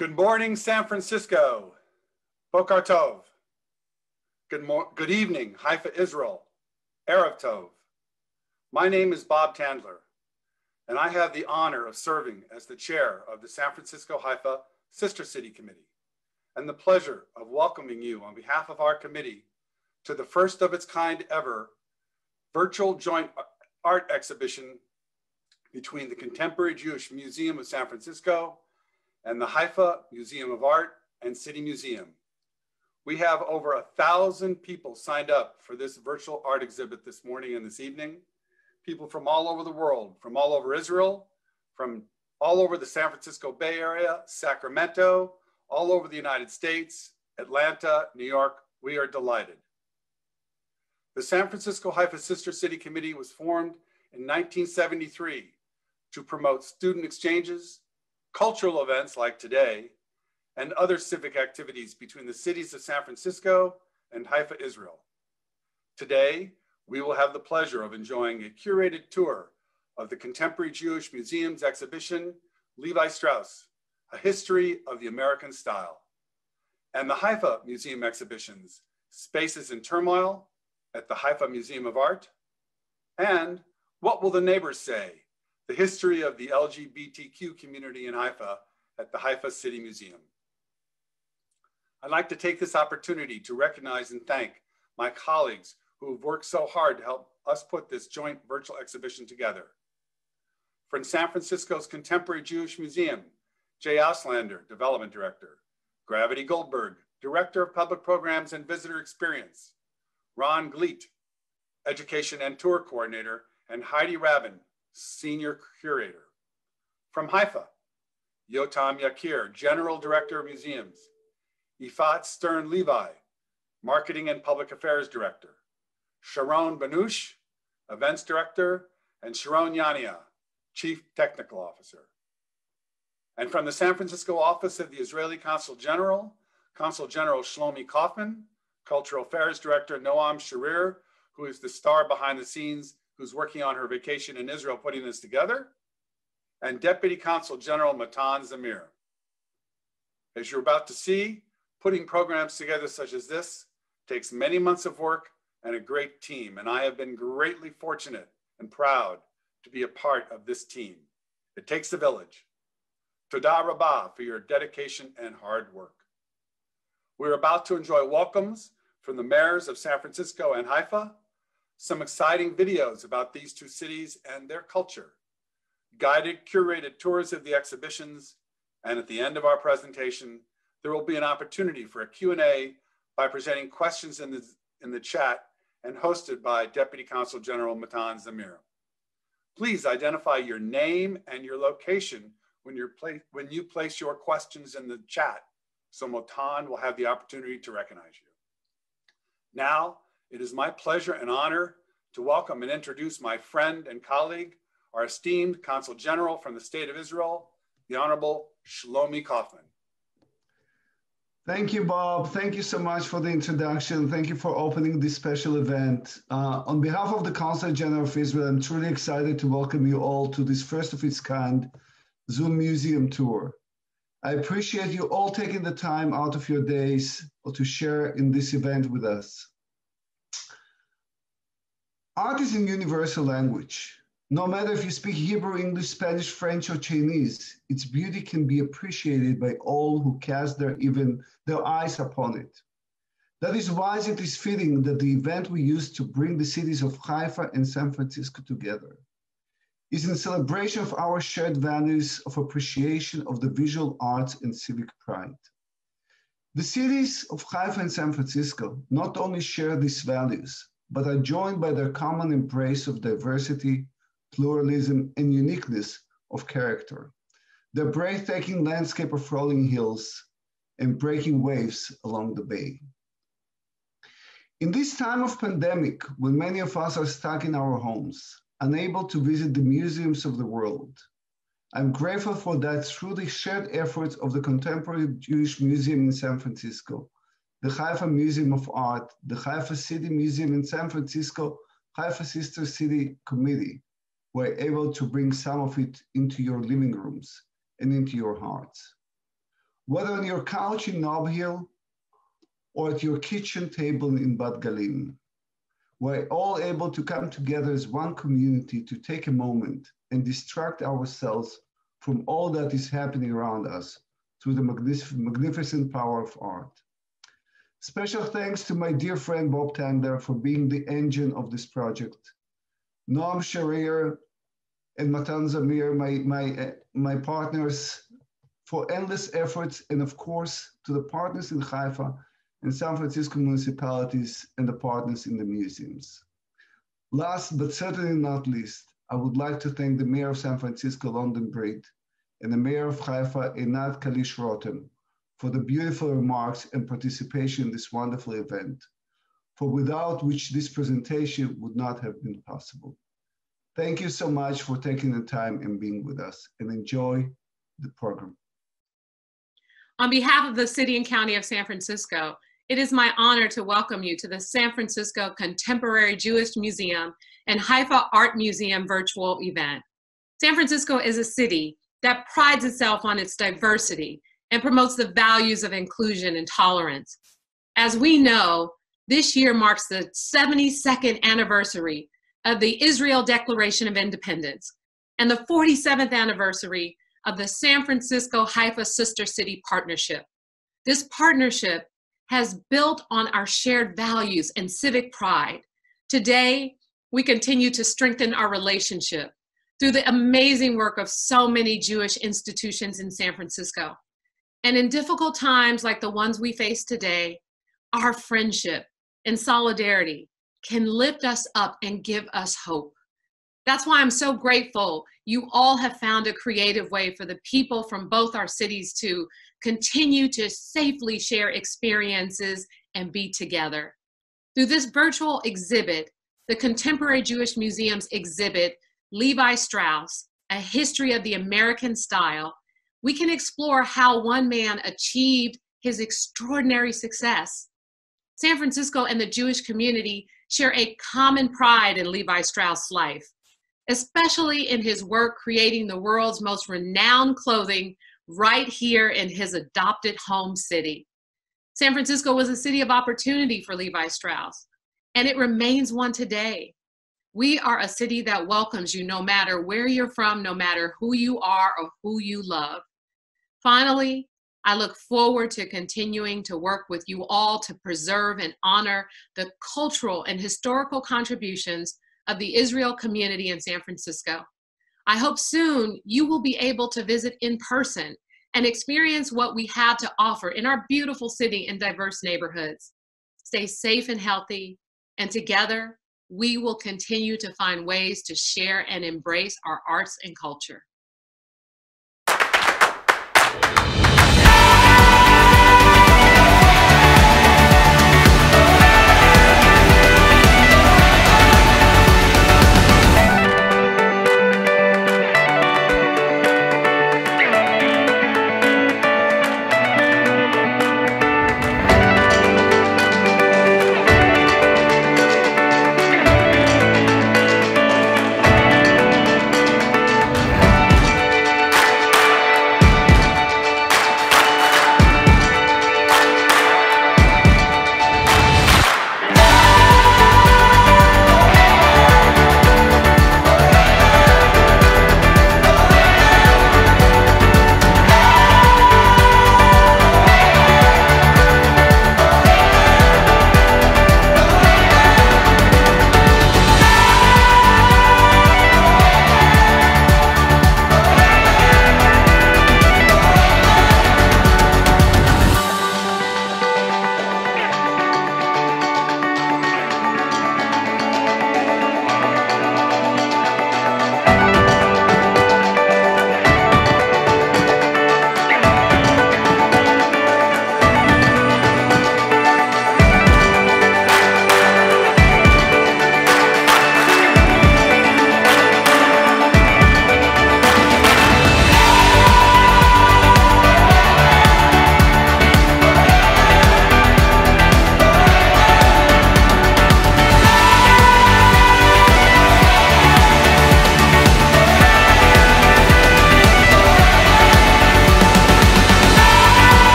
Good morning, San Francisco. Boker Tov. Good evening, Haifa, Israel. Erev Tov. My name is Bob Tandler, and I have the honor of serving as the chair of the San Francisco Haifa Sister City Committee, and the pleasure of welcoming you on behalf of our committee to the first of its kind ever virtual joint art exhibition between the Contemporary Jewish Museum of San Francisco and the Haifa Museum of Art and City Museum. We have over 1,000 people signed up for this virtual art exhibit this morning and this evening. People from all over the world, from all over Israel, from all over the San Francisco Bay Area, Sacramento, all over the United States, Atlanta, New York. We are delighted. The San Francisco Haifa Sister City Committee was formed in 1973 to promote student exchanges, cultural events like today, and other civic activities between the cities of San Francisco and Haifa, Israel. Today, we will have the pleasure of enjoying a curated tour of the Contemporary Jewish Museum's exhibition, Levi Strauss, A History of the American Style, and the Haifa Museum exhibitions, Spaces in Turmoil at the Haifa Museum of Art, and What Will the Neighbors Say? The History of the LGBTQ community in Haifa at the Haifa City Museum. I'd like to take this opportunity to recognize and thank my colleagues who have worked so hard to help us put this joint virtual exhibition together. From San Francisco's Contemporary Jewish Museum, Jay Auslander, Development Director, Gravity Goldberg, Director of Public Programs and Visitor Experience, Ron Gleet, Education and Tour Coordinator, and Heidi Rabin, Senior Curator. From Haifa, Yotam Yakir, General Director of Museums, Ifat Stern-Levi, Marketing and Public Affairs Director, Sharon Banush, Events Director, and Sharon Yania, Chief Technical Officer. And from the San Francisco office of the Israeli Consul General, Consul General Shlomi Kaufman, Cultural Affairs Director Noam Sharir, who is the star behind the scenes, who's working on her vacation in Israel putting this together, and Deputy Consul General Matan Zamir. As you're about to see, putting programs together such as this takes many months of work and a great team, and I have been greatly fortunate and proud to be a part of this team. It takes a village. Toda Rabbah for your dedication and hard work. We're about to enjoy welcomes from the mayors of San Francisco and Haifa, some exciting videos about these two cities and their culture, guided, curated tours of the exhibitions, and at the end of our presentation, there will be an opportunity for a Q&A by presenting questions in the chat and hosted by Deputy Consul General Matan Zamir. Please identify your name and your location when you place your questions in the chat, so Matan will have the opportunity to recognize you. Now, it is my pleasure and honor to welcome and introduce my friend and colleague, our esteemed Consul General from the State of Israel, the Honorable Shlomi Kaufman. Thank you, Bob. Thank you so much for the introduction. Thank you for opening this special event. On behalf of the Consulate General of Israel, I'm truly excited to welcome you all to this first of its kind Zoom museum tour. I appreciate you all taking the time out of your days to share in this event with us. Art is a universal language. No matter if you speak Hebrew, English, Spanish, French, or Chinese, its beauty can be appreciated by all who cast their eyes upon it. That is why it is fitting that the event we use to bring the cities of Haifa and San Francisco together is in celebration of our shared values of appreciation of the visual arts and civic pride. The cities of Haifa and San Francisco not only share these values, but are joined by their common embrace of diversity, pluralism, and uniqueness of character. The breathtaking landscape of rolling hills and breaking waves along the bay. In this time of pandemic, when many of us are stuck in our homes, unable to visit the museums of the world, I'm grateful for that through the shared efforts of the Contemporary Jewish Museum in San Francisco, the Haifa Museum of Art, the Haifa City Museum in San Francisco, Haifa Sister City Committee, were able to bring some of it into your living rooms and into your hearts. whether on your couch in Nob Hill or at your kitchen table in Bat Galim. We're all able to come together as one community to take a moment and distract ourselves from all that is happening around us through the magnificent power of art. Special thanks to my dear friend Bob Tandler for being the engine of this project. Noam Sharir and Matan Zamir, my partners, for endless efforts, and of course, to the partners in Haifa and San Francisco municipalities and the partners in the museums. Last, but certainly not least, I would like to thank the Mayor of San Francisco, London Breed, and the Mayor of Haifa, Einat Kalish-Rotem, for the beautiful remarks and participation in this wonderful event, for without which this presentation would not have been possible. Thank you so much for taking the time and being with us, and enjoy the program. On behalf of the City and County of San Francisco, it is my honor to welcome you to the San Francisco Contemporary Jewish Museum and Haifa Art Museum virtual event. San Francisco is a city that prides itself on its diversity and promotes the values of inclusion and tolerance. As we know, this year marks the 72nd anniversary of the Israel Declaration of Independence and the 47th anniversary of the San Francisco-Haifa Sister City Partnership. This partnership has built on our shared values and civic pride. Today, we continue to strengthen our relationship through the amazing work of so many Jewish institutions in San Francisco. And in difficult times like the ones we face today, our friendship and solidarity can lift us up and give us hope. That's why I'm so grateful you all have found a creative way for the people from both our cities to continue to safely share experiences and be together. Through this virtual exhibit, the Contemporary Jewish Museums exhibit Levi Strauss, A History of the American Style, we can explore how one man achieved his extraordinary success. San Francisco and the Jewish community share a common pride in Levi Strauss' life, especially in his work creating the world's most renowned clothing right here in his adopted home city. San Francisco was a city of opportunity for Levi Strauss, and it remains one today. We are a city that welcomes you no matter where you're from, no matter who you are or who you love. Finally, I look forward to continuing to work with you all to preserve and honor the cultural and historical contributions of the Israel community in San Francisco. I hope soon you will be able to visit in person and experience what we have to offer in our beautiful city and diverse neighborhoods. Stay safe and healthy, and together we will continue to find ways to share and embrace our arts and culture.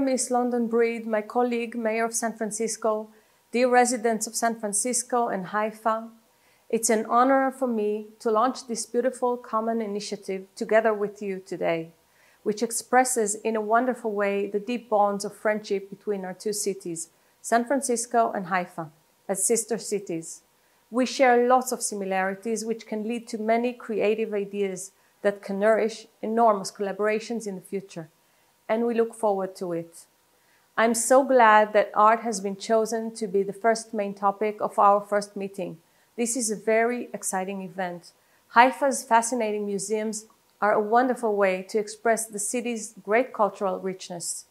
Miss London Breed, my colleague, Mayor of San Francisco, dear residents of San Francisco and Haifa, it's an honor for me to launch this beautiful common initiative together with you today, which expresses in a wonderful way the deep bonds of friendship between our two cities, San Francisco and Haifa, as sister cities. We share lots of similarities which can lead to many creative ideas that can nourish enormous collaborations in the future, and we look forward to it. I'm so glad that art has been chosen to be the first main topic of our first meeting. This is a very exciting event. Haifa's fascinating museums are a wonderful way to express the city's great cultural richness.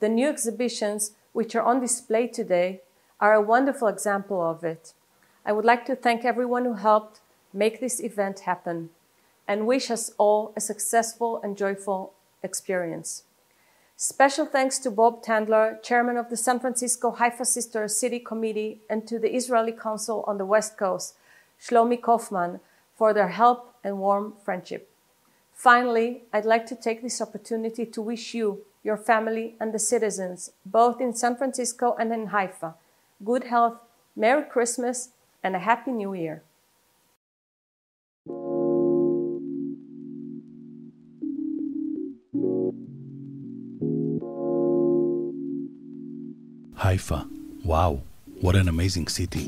The new exhibitions, which are on display today, are a wonderful example of it. I would like to thank everyone who helped make this event happen and wish us all a successful and joyful experience. Special thanks to Bob Tandler, chairman of the San Francisco Haifa Sister City Committee, and to the Israeli Council on the West Coast, Shlomi Kaufman, for their help and warm friendship. Finally, I'd like to take this opportunity to wish you, your family, and the citizens, both in San Francisco and in Haifa, good health, Merry Christmas, and a Happy New Year. Haifa. Wow, what an amazing city.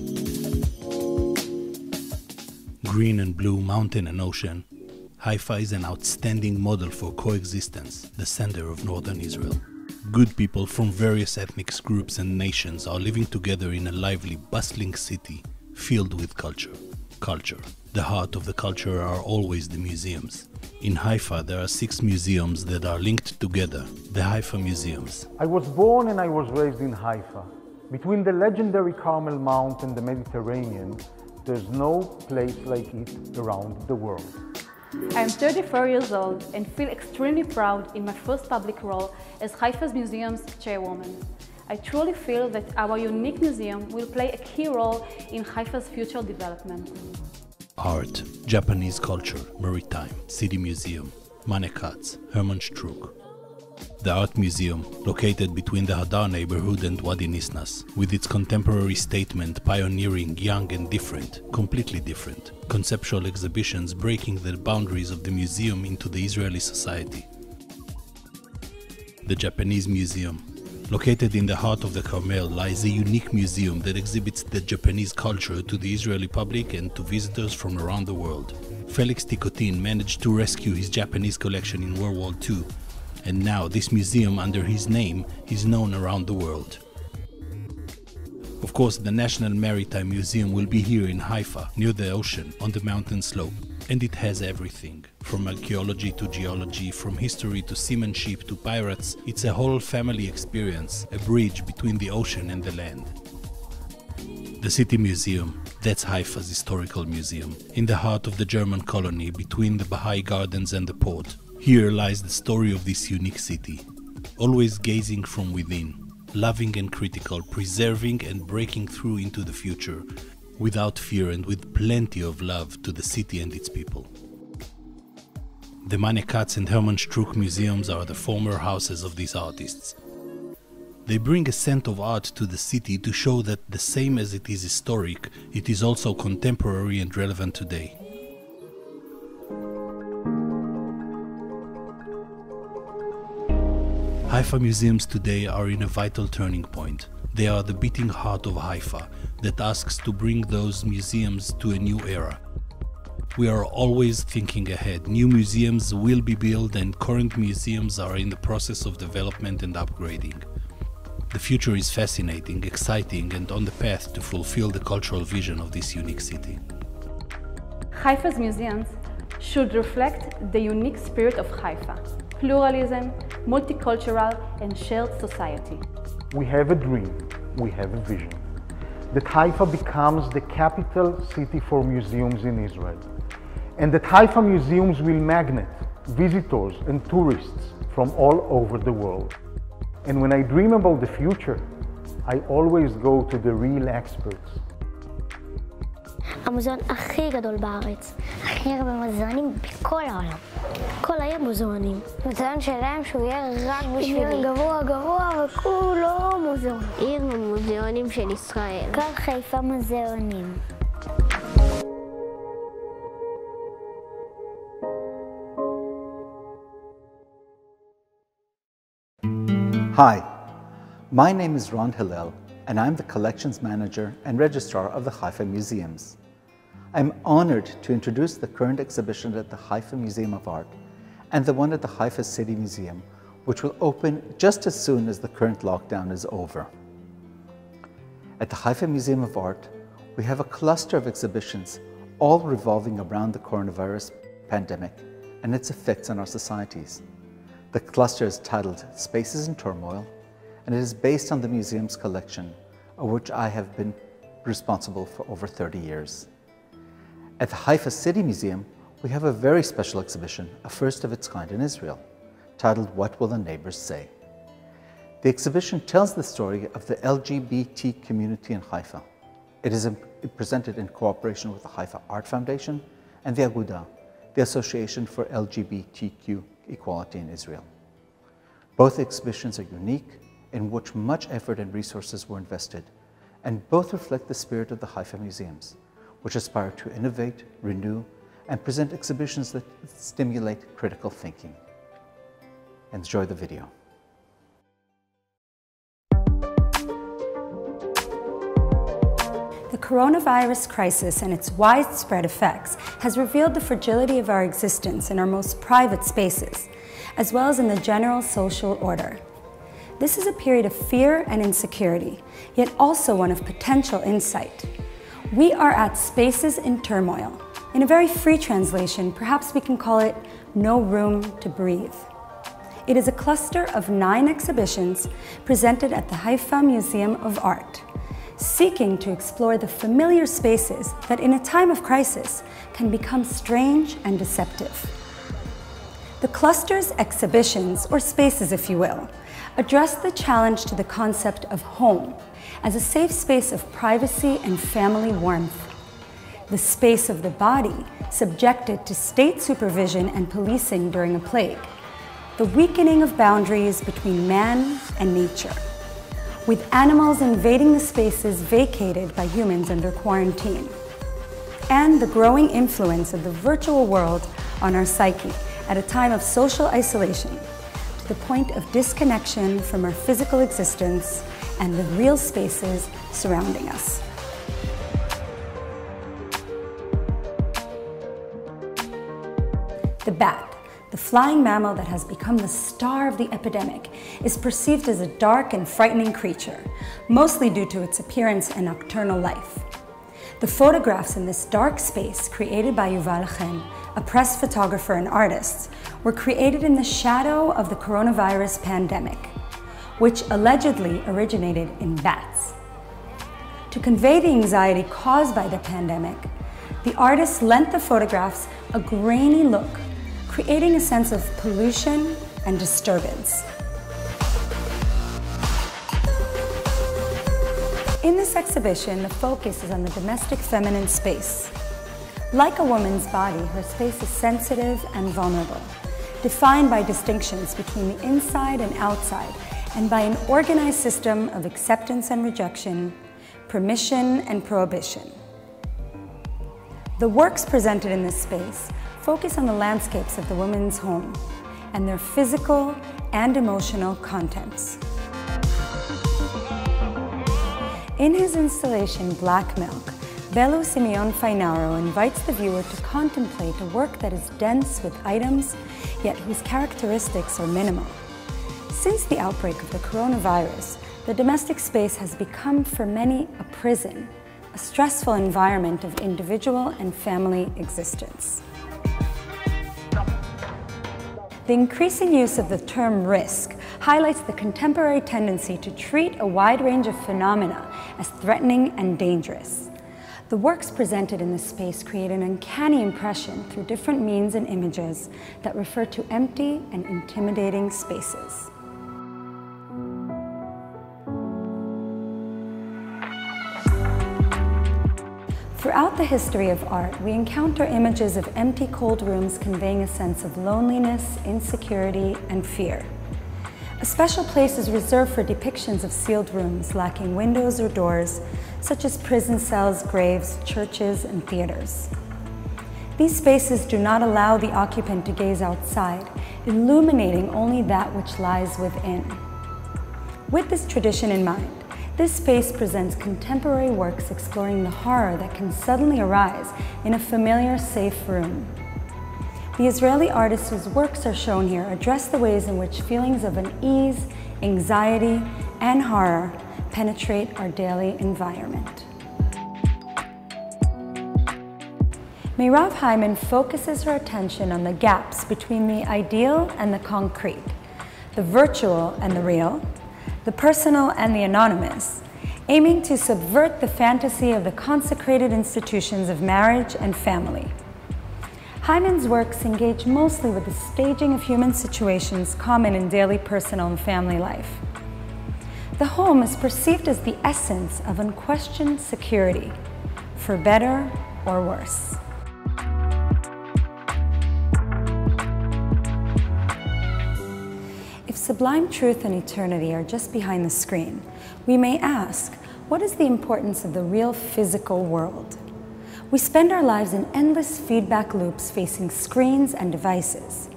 Green and blue, mountain and ocean. Haifa is an outstanding model for coexistence, the center of northern Israel. Good people from various ethnic groups and nations are living together in a lively, bustling city filled with culture. The heart of the culture are always the museums. In Haifa, there are 6 museums that are linked together, the Haifa Museums. I was born and I was raised in Haifa. Between the legendary Carmel Mount and the Mediterranean, there's no place like it around the world. I am 34 years old and feel extremely proud in my first public role as Haifa Museums chairwoman. I truly feel that our unique museum will play a key role in Haifa's future development. Art, Japanese culture, maritime, City Museum, Manekatz, Hermann Struck. The Art Museum, located between the Hadar neighborhood and Wadi Nisnas, with its contemporary statement pioneering, young and different, completely different, conceptual exhibitions breaking the boundaries of the museum into the Israeli society. The Japanese Museum. Located in the heart of the Carmel lies a unique museum that exhibits the Japanese culture to the Israeli public and to visitors from around the world. Felix Tikotin managed to rescue his Japanese collection in World War II, and now this museum under his name is known around the world. Of course, the National Maritime Museum will be here in Haifa, near the ocean, on the mountain slope. And it has everything, from archaeology to geology, from history to seamanship to pirates. It's a whole family experience, a bridge between the ocean and the land. The City Museum, that's Haifa's historical museum, in the heart of the German colony, between the Baha'i Gardens and the port. Here lies the story of this unique city, always gazing from within, loving and critical, preserving and breaking through into the future, without fear and with plenty of love to the city and its people. The Manekatz and Hermann Struck museums are the former houses of these artists. They bring a scent of art to the city to show that the same as it is historic, it is also contemporary and relevant today. Haifa Museums today are in a vital turning point. They are the beating heart of Haifa that asks to bring those museums to a new era. We are always thinking ahead. New museums will be built and current museums are in the process of development and upgrading. The future is fascinating, exciting, and on the path to fulfill the cultural vision of this unique city. Haifa's museums should reflect the unique spirit of Haifa, pluralism, multicultural, and shared society. We have a dream, we have a vision, that Haifa becomes the capital city for museums in Israel, and that Haifa Museums will magnet visitors and tourists from all over the world. And when I dream about the future, I always go to the real experts. המוזיאון הכי גדול בארץ. הכי הרבה מוזיאונים בכל העולם. כל העיר מוזיאונים. מוזיאון שלהם שהוא יהיה רק בשבילי. יהיה גבוה וכולו מוזיאון. עיר המוזיאונים של ישראל. כל חיפה מוזיאונים. Hi, my name is Ron Hillel, and I'm the Collections Manager and Registrar of the Haifa Museums. I'm honored to introduce the current exhibition at the Haifa Museum of Art and the one at the Haifa City Museum, which will open just as soon as the current lockdown is over. At the Haifa Museum of Art, we have a cluster of exhibitions all revolving around the coronavirus pandemic and its effects on our societies. The cluster is titled Spaces in Turmoil, and it is based on the museum's collection, of which I have been responsible for over 30 years. At the Haifa City Museum, we have a very special exhibition, a first of its kind in Israel, titled What Will the Neighbors Say? The exhibition tells the story of the LGBT community in Haifa. It is presented in cooperation with the Haifa Art Foundation and the Aguda, the Association for LGBTQ Equality in Israel. Both exhibitions are unique, in which much effort and resources were invested, and both reflect the spirit of the Haifa Museums, which aspire to innovate, renew, and present exhibitions that stimulate critical thinking. Enjoy the video. The coronavirus crisis and its widespread effects has revealed the fragility of our existence in our most private spaces, as well as in the general social order. This is a period of fear and insecurity, yet also one of potential insight. We are at Spaces in Turmoil. In a very free translation, perhaps we can call it No Room to Breathe. It is a cluster of 9 exhibitions presented at the Haifa Museum of Art, seeking to explore the familiar spaces that in a time of crisis can become strange and deceptive. The cluster's exhibitions, or spaces if you will, address the challenge to the concept of home as a safe space of privacy and family warmth. The space of the body subjected to state supervision and policing during a plague. The weakening of boundaries between man and nature, with animals invading the spaces vacated by humans under quarantine, and the growing influence of the virtual world on our psyche at a time of social isolation, to the point of disconnection from our physical existence and the real spaces surrounding us. The bat, the flying mammal that has become the star of the epidemic, is perceived as a dark and frightening creature, mostly due to its appearance and nocturnal life. The photographs in this dark space, created by Yuval Chen, a press photographer and artist, were created in the shadow of the coronavirus pandemic, which allegedly originated in bats. To convey the anxiety caused by the pandemic, the artist lent the photographs a grainy look, creating a sense of pollution and disturbance. In this exhibition, the focus is on the domestic feminine space. Like a woman's body, her space is sensitive and vulnerable, defined by distinctions between the inside and outside, and by an organized system of acceptance and rejection, permission and prohibition. The works presented in this space focus on the landscapes of the woman's home and their physical and emotional contents. In his installation, Black Milk, Belu Simeon Fainaro invites the viewer to contemplate a work that is dense with items, yet whose characteristics are minimal. Since the outbreak of the coronavirus, the domestic space has become for many a prison, a stressful environment of individual and family existence. The increasing use of the term risk highlights the contemporary tendency to treat a wide range of phenomena as threatening and dangerous. The works presented in this space create an uncanny impression through different means and images that refer to empty and intimidating spaces. Throughout the history of art, we encounter images of empty, cold rooms conveying a sense of loneliness, insecurity, and fear. A special place is reserved for depictions of sealed rooms lacking windows or doors, such as prison cells, graves, churches, and theaters. These spaces do not allow the occupant to gaze outside, illuminating only that which lies within. With this tradition in mind, this space presents contemporary works exploring the horror that can suddenly arise in a familiar, safe room. The Israeli artists whose works are shown here address the ways in which feelings of unease, anxiety, and horror penetrate our daily environment. Meirav Hyman focuses her attention on the gaps between the ideal and the concrete, the virtual and the real, the personal and the anonymous, aiming to subvert the fantasy of the consecrated institutions of marriage and family. Hyman's works engage mostly with the staging of human situations common in daily personal and family life. The home is perceived as the essence of unquestioned security, for better or worse. If sublime truth and eternity are just behind the screen, we may ask, what is the importance of the real physical world? We spend our lives in endless feedback loops facing screens and devices.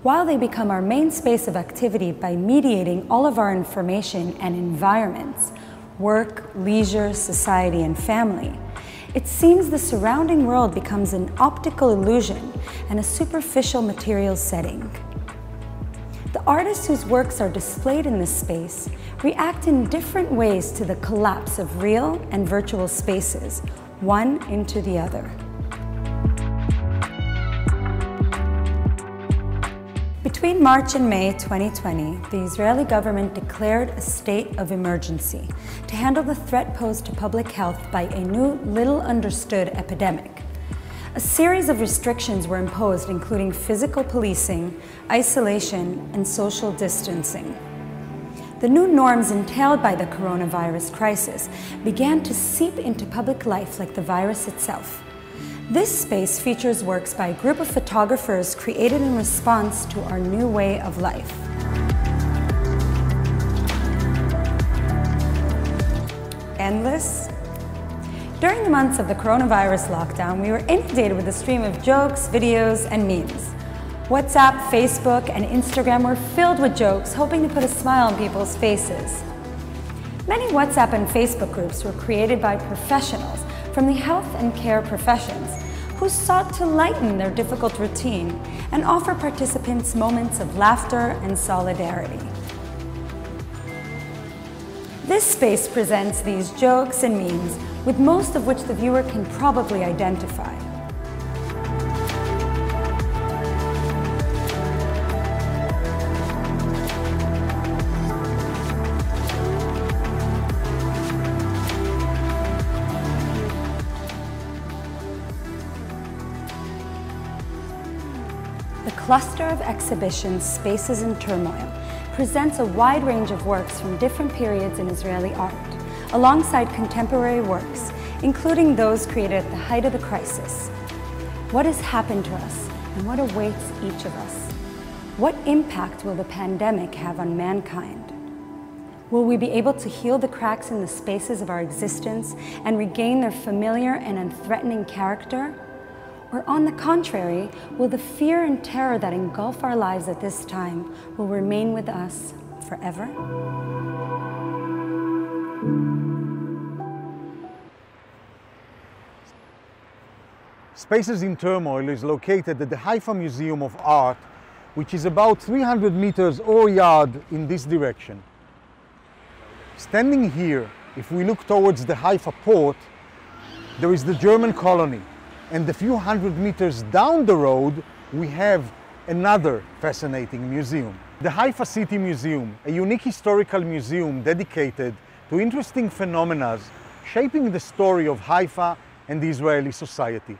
While they become our main space of activity by mediating all of our information and environments, work, leisure, society, and family, it seems the surrounding world becomes an optical illusion and a superficial material setting. The artists whose works are displayed in this space react in different ways to the collapse of real and virtual spaces, one into the other. Between March and May 2020, the Israeli government declared a state of emergency to handle the threat posed to public health by a new, little understood epidemic. A series of restrictions were imposed, including physical policing, isolation, and social distancing. The new norms entailed by the coronavirus crisis began to seep into public life like the virus itself. This space features works by a group of photographers created in response to our new way of life. Endless? During the months of the coronavirus lockdown, we were inundated with a stream of jokes, videos, and memes. WhatsApp, Facebook, and Instagram were filled with jokes, hoping to put a smile on people's faces. Many WhatsApp and Facebook groups were created by professionals from the health and care professions who sought to lighten their difficult routine and offer participants moments of laughter and solidarity. This space presents these jokes and memes, with most of which the viewer can probably identify. The cluster of exhibitions, Spaces in Turmoil, presents a wide range of works from different periods in Israeli art, alongside contemporary works, including those created at the height of the crisis. What has happened to us, and what awaits each of us? What impact will the pandemic have on mankind? Will we be able to heal the cracks in the spaces of our existence and regain their familiar and unthreatening character? Or on the contrary, will the fear and terror that engulf our lives at this time will remain with us forever? Spaces in Turmoil is located at the Haifa Museum of Art, which is about 300 meters or yard in this direction. Standing here, if we look towards the Haifa port, there is the German colony. And a few hundred meters down the road, we have another fascinating museum. The Haifa City Museum, a unique historical museum dedicated to interesting phenomena shaping the story of Haifa and the Israeli society.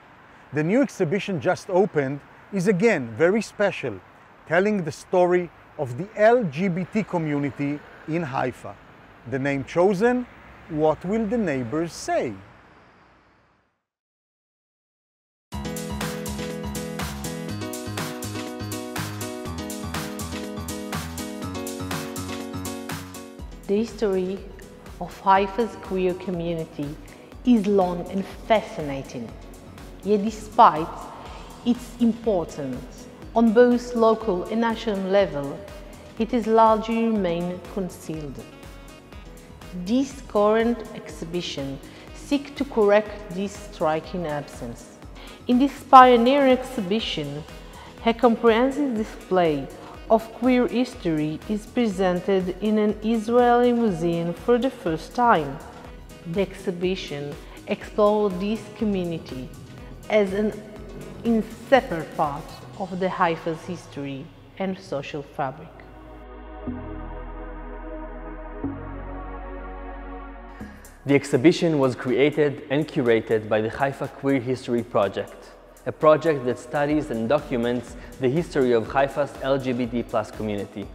The new exhibition just opened is again very special, telling the story of the LGBT community in Haifa. The name chosen, What Will the Neighbors Say? The history of Haifa's queer community is long and fascinating, yet despite its importance on both local and national level, it has largely remained concealed. This current exhibition seeks to correct this striking absence. In this pioneering exhibition, a comprehensive display of queer history is presented in an Israeli museum for the first time. The exhibition explores this community as an inseparable part of the Haifa's history and social fabric. The exhibition was created and curated by the Haifa Queer History Project, a project that studies and documents the history of Haifa's LGBT+ community.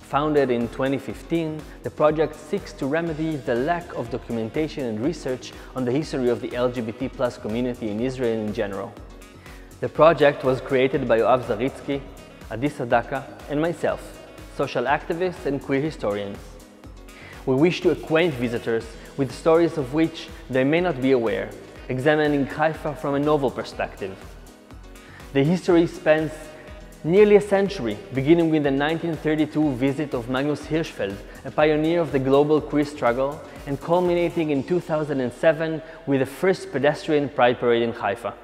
Founded in 2015, the project seeks to remedy the lack of documentation and research on the history of the LGBT+ community in Israel in general. The project was created by Yoav Zaritsky, Adi Sadaka, and myself, social activists and queer historians. We wish to acquaint visitors with stories of which they may not be aware, examining Haifa from a novel perspective. The history spans nearly a century, beginning with the 1932 visit of Magnus Hirschfeld, a pioneer of the global queer struggle, and culminating in 2007 with the first pedestrian pride parade in Haifa.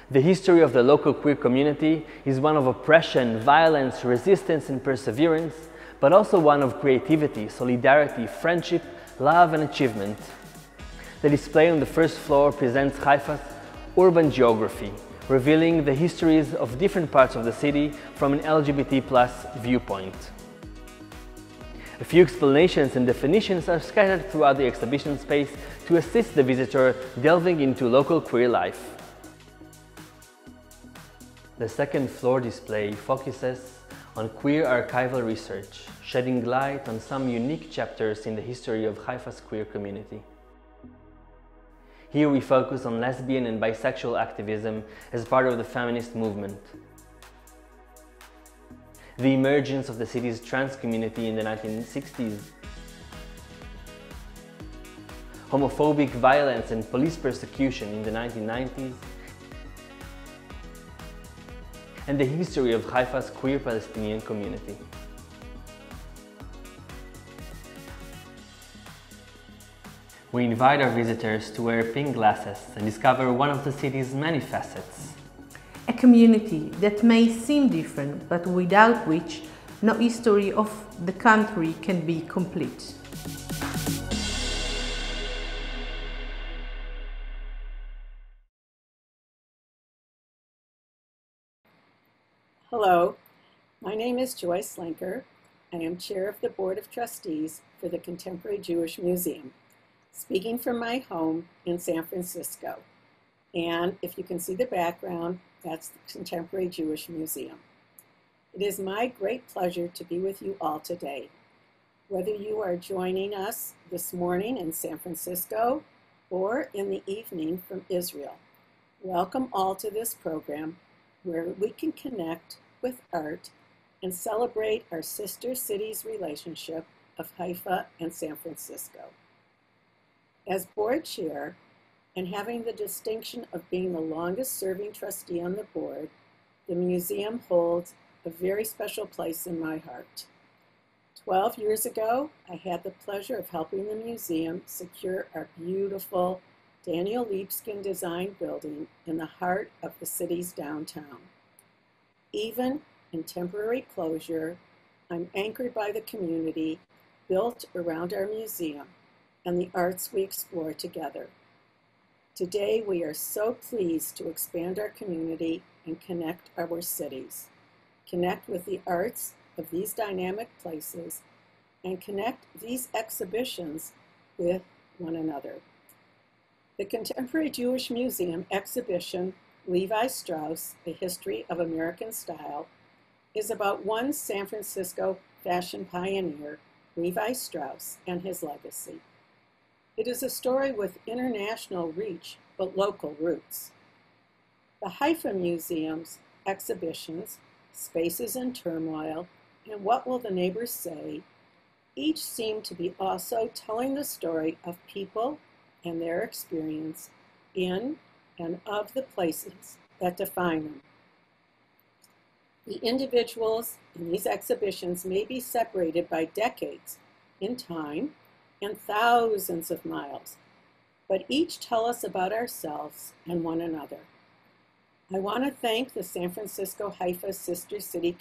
The history of the local queer community is one of oppression, violence, resistance, and perseverance, but also one of creativity, solidarity, friendship, love, and achievement. The display on the first floor presents Haifa's urban geography, revealing the histories of different parts of the city from an LGBT+ viewpoint. A few explanations and definitions are scattered throughout the exhibition space to assist the visitor delving into local queer life. The second floor display focuses on queer archival research, shedding light on some unique chapters in the history of Haifa's queer community. Here we focus on lesbian and bisexual activism as part of the feminist movement, the emergence of the city's trans community in the 1960s, homophobic violence and police persecution in the 1990s, and the history of Haifa's queer Palestinian community. We invite our visitors to wear pink glasses and discover one of the city's many facets. A community that may seem different, but without which no history of the country can be complete. Hello, my name is Joyce Lenker. I am chair of the Board of Trustees for the Contemporary Jewish Museum, speaking from my home in San Francisco. And if you can see the background, that's the Contemporary Jewish Museum. It is my great pleasure to be with you all today. Whether you are joining us this morning in San Francisco or in the evening from Israel, welcome all to this program where we can connect with art and celebrate our sister cities' relationship of Haifa and San Francisco. As board chair, and having the distinction of being the longest serving trustee on the board, the museum holds a very special place in my heart. 12 years ago, I had the pleasure of helping the museum secure our beautiful Daniel Libeskind designed building in the heart of the city's downtown. Even in temporary closure, I'm anchored by the community built around our museum and the arts we explore together. Today, we are so pleased to expand our community and connect our cities, connect with the arts of these dynamic places, and connect these exhibitions with one another. The Contemporary Jewish Museum exhibition, Levi Strauss, A History of American Style, is about one San Francisco fashion pioneer, Levi Strauss, and his legacy. It is a story with international reach, but local roots. The Haifa Museum's exhibitions, Spaces in Turmoil, and What Will the Neighbors Say, Each seemed to be also telling the story of people and their experience in and of the places that define them. The individuals in these exhibitions may be separated by decades in time and thousands of miles, but each tell us about ourselves and one another. I want to thank the San Francisco Haifa Sister City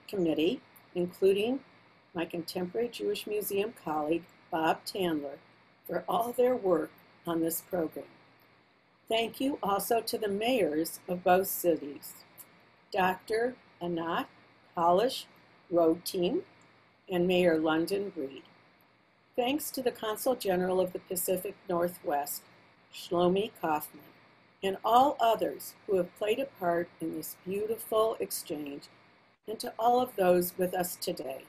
Committee, including my contemporary Jewish Museum colleague, Bob Tandler, for all their work on this program. Thank you also to the mayors of both cities, Dr. Anat Kalish-Rotein and Mayor London Breed. Thanks to the Consul General of the Pacific Northwest, Shlomi Kaufman, and all others who have played a part in this beautiful exchange, and to all of those with us today.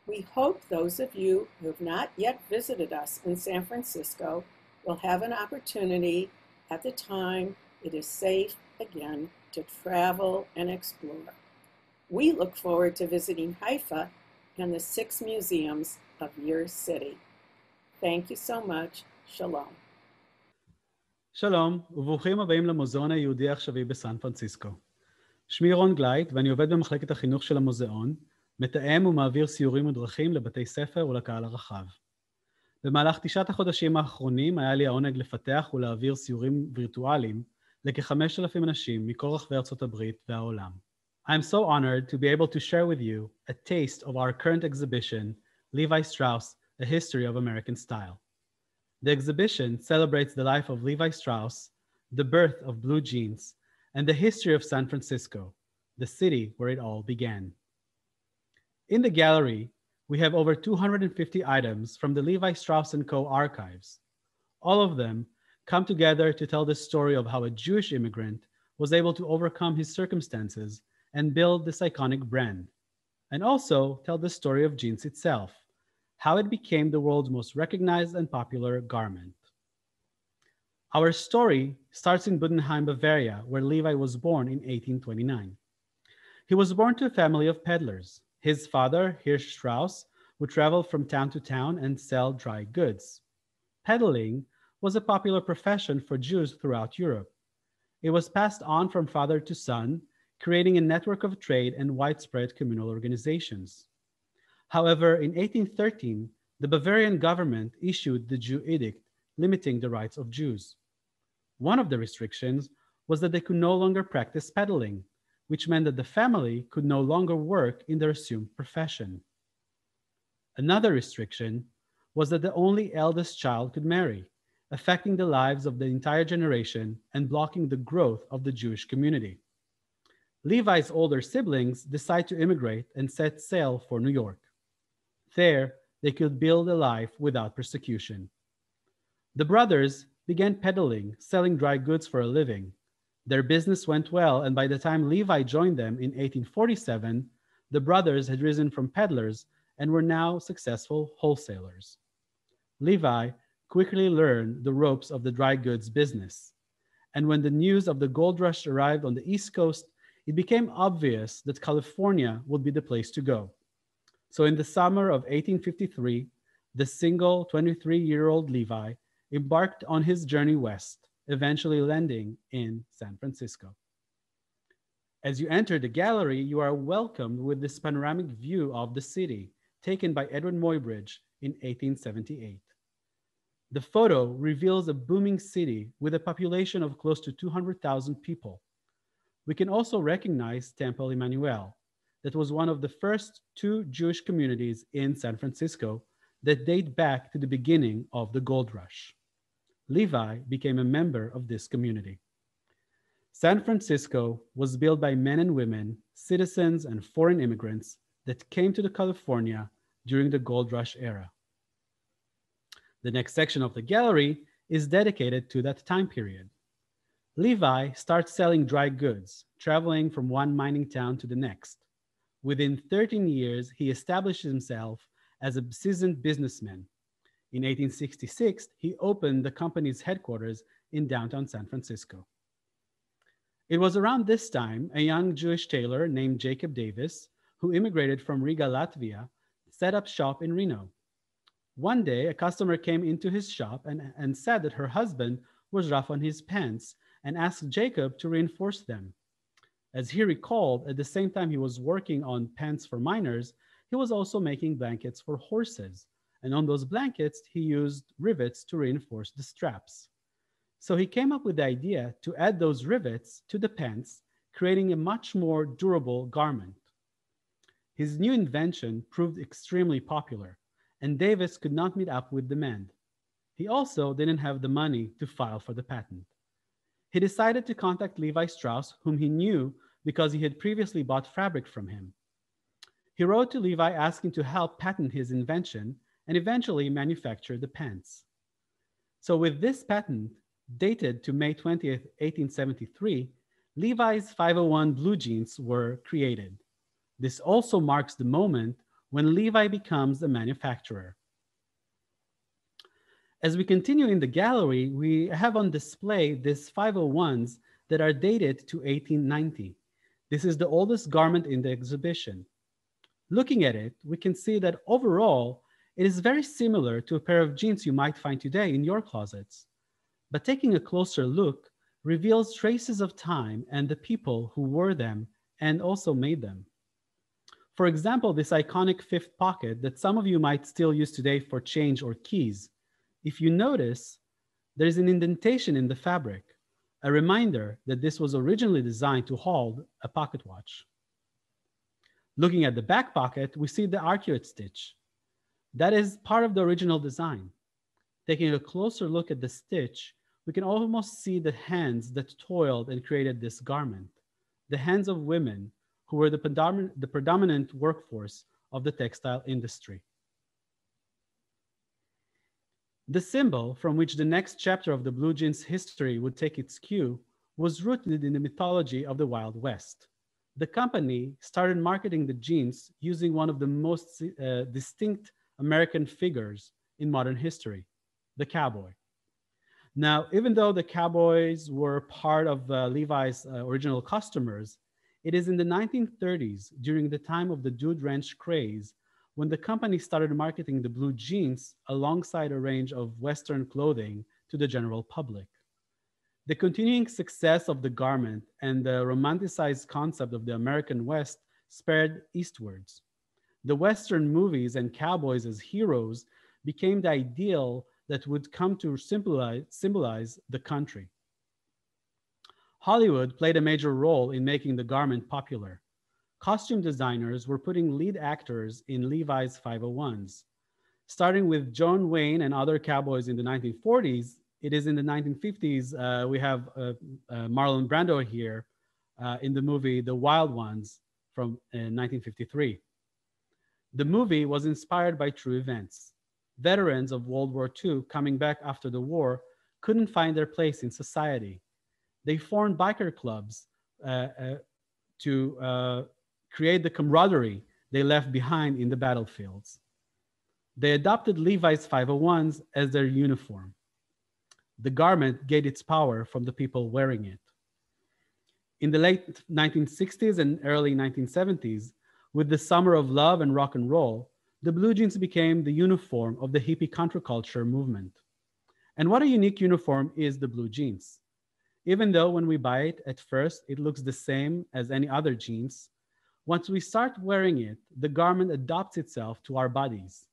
We hope those of you who have not yet visited us in San Francisco will have an opportunity at the time it is safe again to travel and explore. We look forward to visiting Haifa and the 6 museums of your city. Thank you so much. Shalom. שלום, וברוכים הבאים למוזיאון היהודי העכשווי בסן פרנסיסקו. שמי רון גלייט, ואני עובד במחלקת החינוך של המוזיאון, מתאם ומעביר סיורים ודרכים לבתי ספר ולקהל הרחב. במהלך 9 החודשים האחרונים היה לי העונג לפתח ולהעביר סיורים וירטואליים לכ-5,000 אנשים מכל רחבי ארצות הברית והעולם. I'm so honored to be able to share with you a taste of our current exhibition, Levi Strauss, A History of American Style. The exhibition celebrates the life of Levi Strauss, the birth of blue jeans, and the history of San Francisco, the city where it all began. In the gallery, we have over 250 items from the Levi Strauss & Co. archives. All of them come together to tell the story of how a Jewish immigrant was able to overcome his circumstances and build this iconic brand, and also tell the story of jeans itself, how it became the world's most recognized and popular garment. Our story starts in Budenheim, Bavaria, where Levi was born in 1829. He was born to a family of peddlers. His father, Hirsch Strauss, would travel from town to town and sell dry goods. Peddling was a popular profession for Jews throughout Europe. It was passed on from father to son, creating a network of trade and widespread communal organizations. However, in 1813, the Bavarian government issued the Jew Edict, limiting the rights of Jews. One of the restrictions was that they could no longer practice peddling, which meant that the family could no longer work in their assumed profession. Another restriction was that the only eldest child could marry, affecting the lives of the entire generation and blocking the growth of the Jewish community. Levi's older siblings decided to immigrate and set sail for New York. There, they could build a life without persecution. The brothers began peddling, selling dry goods for a living. Their business went well, and by the time Levi joined them in 1847, the brothers had risen from peddlers and were now successful wholesalers. Levi quickly learned the ropes of the dry goods business, and when the news of the gold rush arrived on the East Coast, it became obvious that California would be the place to go. So in the summer of 1853, the single 23-year-old Levi embarked on his journey west, eventually landing in San Francisco. As you enter the gallery, you are welcomed with this panoramic view of the city, taken by Edward Muybridge in 1878. The photo reveals a booming city with a population of close to 200,000 people. We can also recognize Temple Emmanuel, that was one of the first 2 Jewish communities in San Francisco that date back to the beginning of the gold rush. Levi became a member of this community. San Francisco was built by men and women, citizens and foreign immigrants that came to California during the gold rush era. The next section of the gallery is dedicated to that time period. Levi starts selling dry goods, traveling from one mining town to the next. Within 13 years, he established himself as a seasoned businessman. In 1866, he opened the company's headquarters in downtown San Francisco. It was around this time, a young Jewish tailor named Jacob Davis, who immigrated from Riga, Latvia, set up shop in Reno. One day, a customer came into his shop and said that her husband was rough on his pants and asked Jacob to reinforce them. As he recalled, at the same time he was working on pants for miners, he was also making blankets for horses. And on those blankets, he used rivets to reinforce the straps. So he came up with the idea to add those rivets to the pants, creating a much more durable garment. His new invention proved extremely popular, and Davis could not meet up with demand. He also didn't have the money to file for the patent. He decided to contact Levi Strauss, whom he knew because he had previously bought fabric from him. He wrote to Levi asking to help patent his invention and eventually manufacture the pants. So with this patent, dated to May 20th, 1873, Levi's 501 blue jeans were created. This also marks the moment when Levi becomes a manufacturer. As we continue in the gallery, we have on display these 501s that are dated to 1890. This is the oldest garment in the exhibition. Looking at it, we can see that overall, it is very similar to a pair of jeans you might find today in your closets. But taking a closer look reveals traces of time and the people who wore them and also made them. For example, this iconic fifth pocket that some of you might still use today for change or keys. If you notice, there's an indentation in the fabric, a reminder that this was originally designed to hold a pocket watch. Looking at the back pocket, we see the arcuate stitch. That is part of the original design. Taking a closer look at the stitch, we can almost see the hands that toiled and created this garment, the hands of women who were the predominant workforce of the textile industry. The symbol from which the next chapter of the blue jeans history would take its cue was rooted in the mythology of the Wild West. The company started marketing the jeans using one of the most distinct American figures in modern history, the cowboy. Now, even though the cowboys were part of Levi's original customers, it is in the 1930s, during the time of the dude ranch craze, when the company started marketing the blue jeans alongside a range of Western clothing to the general public. The continuing success of the garment and the romanticized concept of the American West spread eastwards. The Western movies and cowboys as heroes became the ideal that would come to symbolize the country. Hollywood played a major role in making the garment popular. Costume designers were putting lead actors in Levi's 501s. Starting with John Wayne and other cowboys in the 1940s, it is in the 1950s, we have Marlon Brando here in the movie The Wild Ones from 1953. The movie was inspired by true events. Veterans of World War II coming back after the war couldn't find their place in society. They formed biker clubs to create the camaraderie they left behind in the battlefields. They adopted Levi's 501s as their uniform. The garment gained its power from the people wearing it. In the late 1960s and early 1970s, with the summer of love and rock and roll, the blue jeans became the uniform of the hippie counterculture movement. And what a unique uniform is the blue jeans. Even though when we buy it, at first, it looks the same as any other jeans, once we start wearing it, the garment adapts itself to our bodies.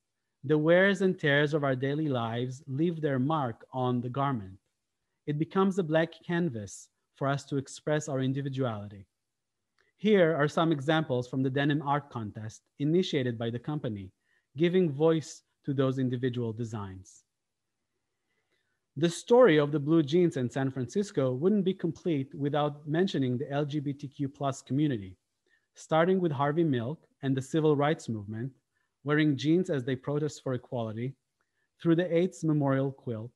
The wears and tears of our daily lives leave their mark on the garment. It becomes a blank canvas for us to express our individuality. Here are some examples from the denim art contest initiated by the company, giving voice to those individual designs. The story of the blue jeans in San Francisco wouldn't be complete without mentioning the LGBTQ+ community, starting with Harvey Milk and the civil rights movement, wearing jeans as they protest for equality, through the AIDS Memorial Quilt,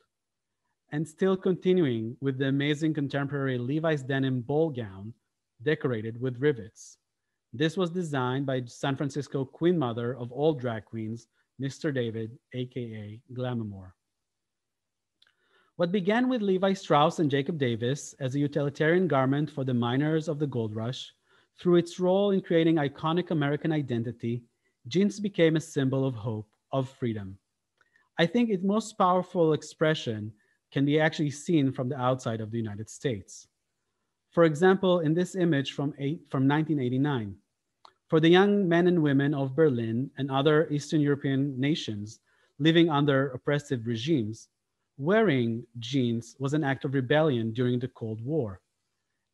and still continuing with the amazing contemporary Levi's denim ball gown decorated with rivets. This was designed by San Francisco queen mother of all drag queens, Mr. David, AKA Glamour. What began with Levi Strauss and Jacob Davis as a utilitarian garment for the miners of the gold rush, through its role in creating iconic American identity, jeans became a symbol of hope, of freedom. I think its most powerful expression can be actually seen from the outside of the United States. For example, in this image from 1989, for the young men and women of Berlin and other Eastern European nations living under oppressive regimes, wearing jeans was an act of rebellion during the Cold War.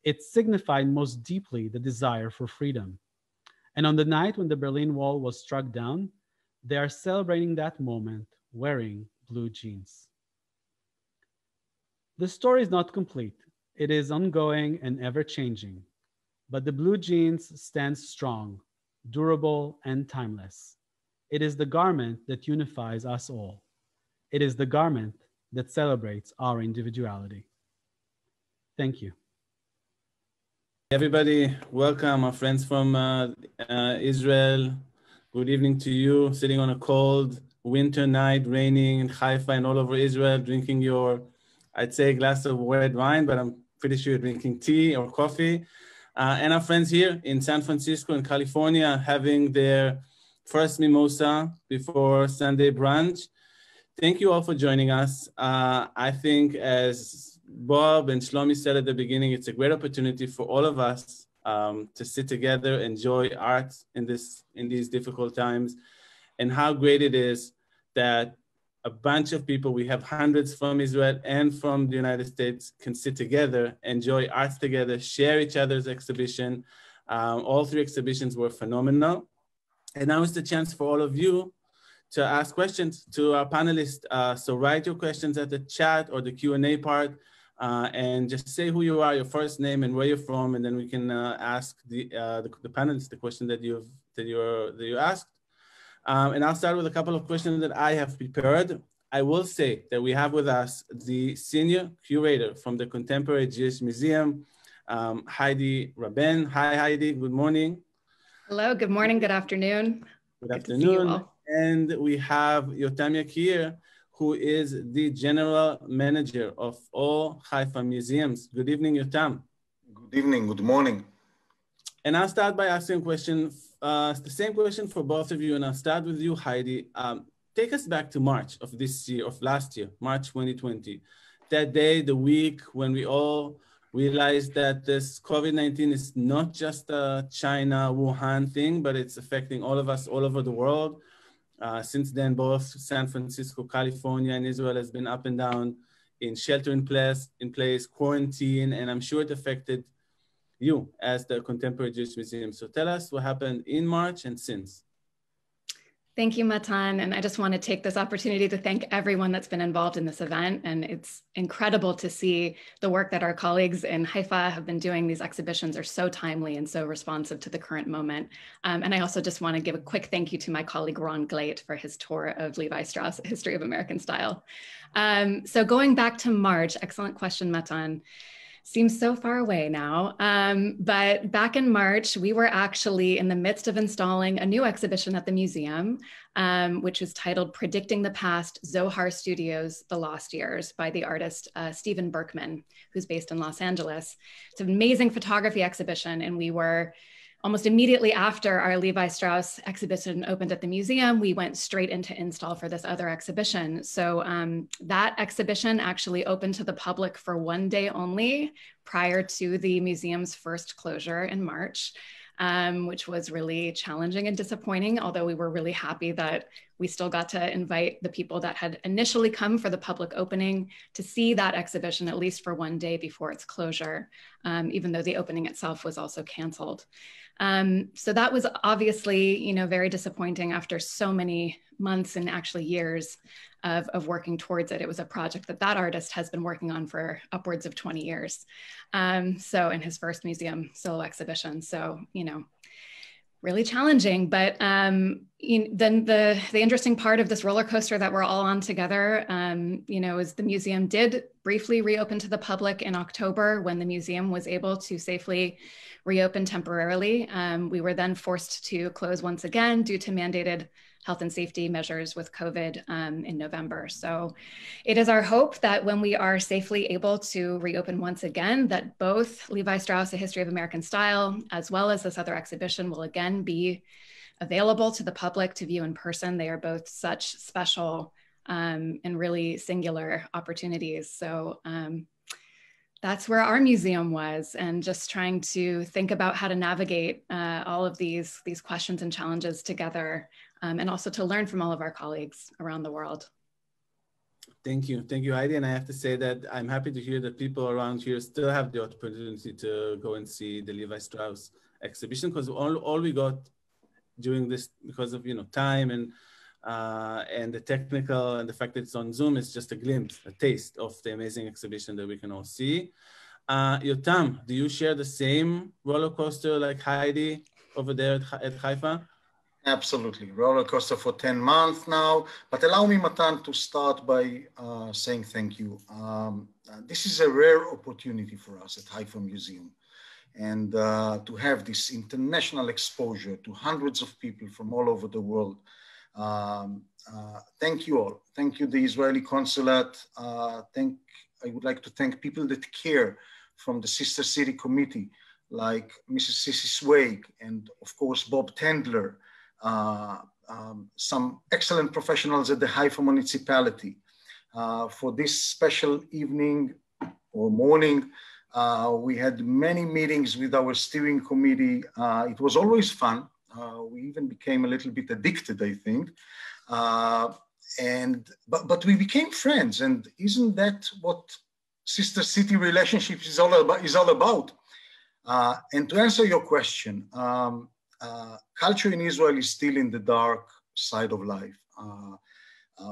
It signified most deeply the desire for freedom. And on the night when the Berlin Wall was struck down, they are celebrating that moment wearing blue jeans. The story is not complete. It is ongoing and ever-changing, but the blue jeans stands strong, durable, and timeless. It is the garment that unifies us all. It is the garment that celebrates our individuality. Thank you. Everybody, welcome, our friends from Israel. Good evening to you, sitting on a cold winter night, raining in Haifa and all over Israel, drinking your, I'd say, a glass of red wine, but I'm pretty sure you're drinking tea or coffee. And our friends here in San Francisco and California having their first mimosa before Sunday brunch. Thank you all for joining us. I think, as Bob and Shlomi said at the beginning, it's a great opportunity for all of us to sit together, enjoy art in these difficult times, and how great it is that a bunch of people, we have hundreds from Israel and from the United States, can sit together, enjoy art together, share each other's exhibition. All three exhibitions were phenomenal. And now is the chance for all of you to ask questions to our panelists. So write your questions at the chat or the Q&A part, and just say who you are, your first name and where you're from, and then we can ask the panelists the question that you asked. And I'll start with a couple of questions that I have prepared. I will say that we have with us the senior curator from the Contemporary Jewish Museum, Heidi Raben. Hi, Heidi, good morning. Hello, good morning, good afternoon. Good afternoon. And we have Yotam Yakir, who is the general manager of all Haifa Museums. Good evening, Yotam. Good evening, good morning. And I'll start by asking a question, the same question for both of you, and I'll start with you, Heidi. Take us back to March of this year, of last year, March 2020. That day, the week when we all realized that this COVID-19 is not just a China, Wuhan thing, but it's affecting all of us all over the world. Since then, both San Francisco, California, and Israel has been up and down in shelter in place, quarantine, and I'm sure it affected you as the Contemporary Jewish Museum. So tell us what happened in March and since. Thank you, Matan. And I just want to take this opportunity to thank everyone that's been involved in this event. And it's incredible to see the work that our colleagues in Haifa have been doing. These exhibitions are so timely and so responsive to the current moment. And I also just want to give a quick thank you to my colleague, Ron Glate, for his tour of Levi Strauss, A History of American Style. So going back to March, excellent question, Matan. Seems so far away now, but back in March, we were actually in the midst of installing a new exhibition at the museum, which was titled Predicting the Past, Zohar Studios, The Lost Years by the artist Stephen Berkman, who's based in Los Angeles. It's an amazing photography exhibition, and we were almost immediately after our Levi Strauss exhibition opened at the museum, we went straight into install for this other exhibition. So that exhibition actually opened to the public for one day only prior to the museum's first closure in March, which was really challenging and disappointing, although we were really happy that we still got to invite the people that had initially come for the public opening to see that exhibition at least for one day before its closure, even though the opening itself was also canceled. So that was obviously, very disappointing after so many months and actually years of working towards it. It was a project that artist has been working on for upwards of 20 years. So in his first museum solo exhibition. So, really challenging, but then the interesting part of this roller coaster that we're all on together, is the museum did briefly reopen to the public in October when the museum was able to safely reopen temporarily. We were then forced to close once again due to mandated health and safety measures with COVID in November. So it is our hope that when we are safely able to reopen once again, that both Levi Strauss, A History of American Style, as well as this other exhibition will again be available to the public to view in person. They are both such special and really singular opportunities. So that's where our museum was, and just trying to think about how to navigate all of these questions and challenges together, and also to learn from all of our colleagues around the world. Thank you, Heidi. And I have to say that I'm happy to hear that people around here still have the opportunity to go and see the Levi Strauss exhibition, because all we got during this, because of time and the technical and the fact that it's on Zoom, is just a glimpse, a taste of the amazing exhibition that we can all see. Yotam, do you share the same roller coaster like Heidi over there at Haifa? Absolutely, roller coaster for 10 months now. But allow me, Matan, to start by saying thank you. This is a rare opportunity for us at Haifa Museum. And to have this international exposure to hundreds of people from all over the world. Thank you all. Thank you, the Israeli Consulate. I would like to thank people that care from the Sister City Committee, like Mrs. Sissy Swag, and of course, Bob Tendler, some excellent professionals at the Haifa municipality. For this special evening or morning, we had many meetings with our steering committee. It was always fun. We even became a little bit addicted, I think. But we became friends, and isn't that what sister city relationships is all about? And to answer your question, culture in Israel is still in the dark side of life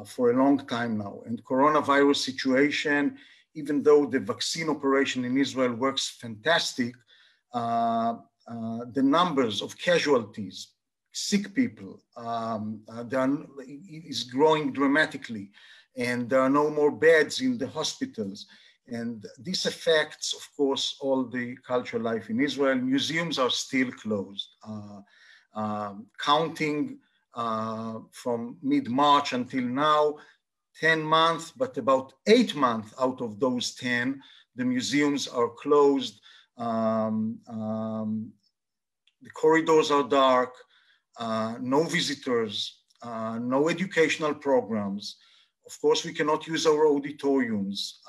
for a long time now. And coronavirus situation, even though the vaccine operation in Israel works fantastic, the numbers of casualties, sick people, is growing dramatically, and there are no more beds in the hospitals. And this affects, of course, all the cultural life in Israel. Museums are still closed. Counting from mid-March until now, 10 months, but about 8 months out of those 10, the museums are closed. The corridors are dark, no visitors, no educational programs. Of course, we cannot use our auditoriums.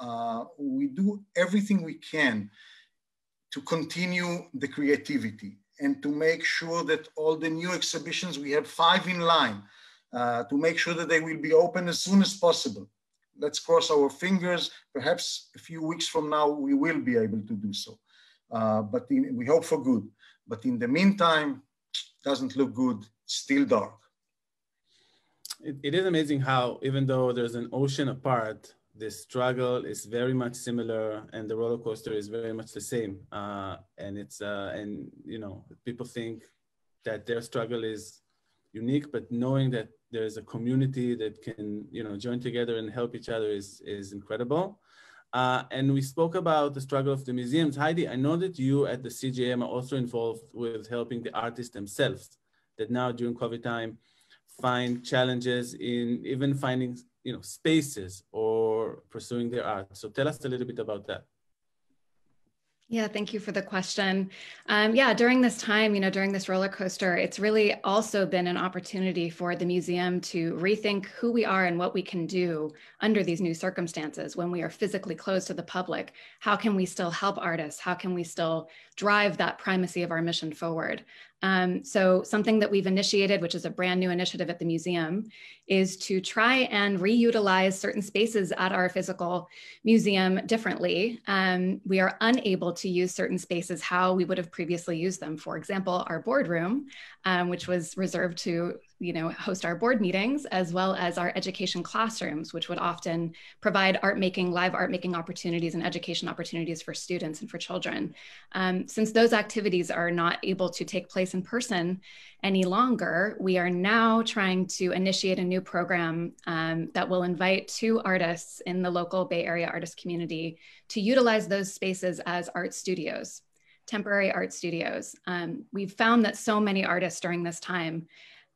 We do everything we can to continue the creativity and to make sure that all the new exhibitions, we have 5 in line, to make sure that they will be open as soon as possible. Let's cross our fingers. Perhaps a few weeks from now, we will be able to do so. But we hope for good. But in the meantime, doesn't look good, still dark. It is amazing how, even though there's an ocean apart, the struggle is very much similar, and the roller coaster is very much the same. And people think that their struggle is unique, but knowing that there's a community that can, join together and help each other is incredible. And we spoke about the struggle of the museums. Heidi, I know that you at the CGM are also involved with helping the artists themselves, that now during COVID time find challenges in even finding, spaces or pursuing their art. So tell us a little bit about that. Yeah, thank you for the question. During this time, during this roller coaster, it's really also been an opportunity for the museum to rethink who we are and what we can do under these new circumstances when we are physically closed to the public. How can we still help artists? How can we still drive that primacy of our mission forward? So something that we've initiated, which is a brand new initiative at the museum, is to try and reutilize certain spaces at our physical museum differently. We are unable to use certain spaces how we would have previously used them. For example, our boardroom, which was reserved to host our board meetings, as well as our education classrooms, which would often provide live art making opportunities and education opportunities for students and for children. Since those activities are not able to take place in person any longer, we are now trying to initiate a new program that will invite 2 artists in the local Bay Area artist community to utilize those spaces as art studios, temporary art studios. We've found that so many artists during this time,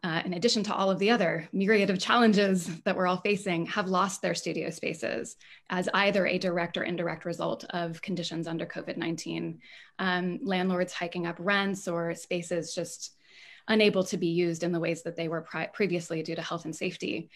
in addition to all of the other myriad of challenges that we're all facing, have lost their studio spaces as either a direct or indirect result of conditions under COVID-19. Landlords hiking up rents or spaces just unable to be used in the ways that they were previously due to health and safety.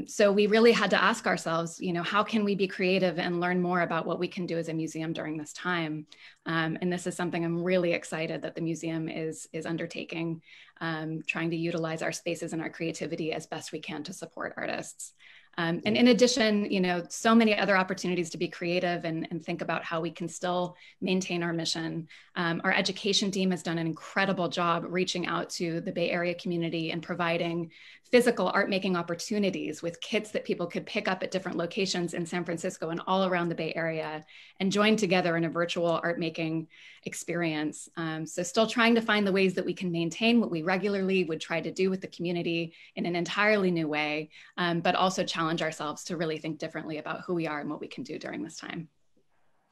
So we really had to ask ourselves, how can we be creative and learn more about what we can do as a museum during this time? And this is something I'm really excited that the museum is undertaking, trying to utilize our spaces and our creativity as best we can to support artists. And in addition, so many other opportunities to be creative and think about how we can still maintain our mission. Our education team has done an incredible job reaching out to the Bay Area community and providing physical art making opportunities with kits that people could pick up at different locations in San Francisco and all around the Bay Area and join together in a virtual art making experience. So still trying to find the ways that we can maintain what we regularly would try to do with the community in an entirely new way, but also challenge ourselves to really think differently about who we are and what we can do during this time.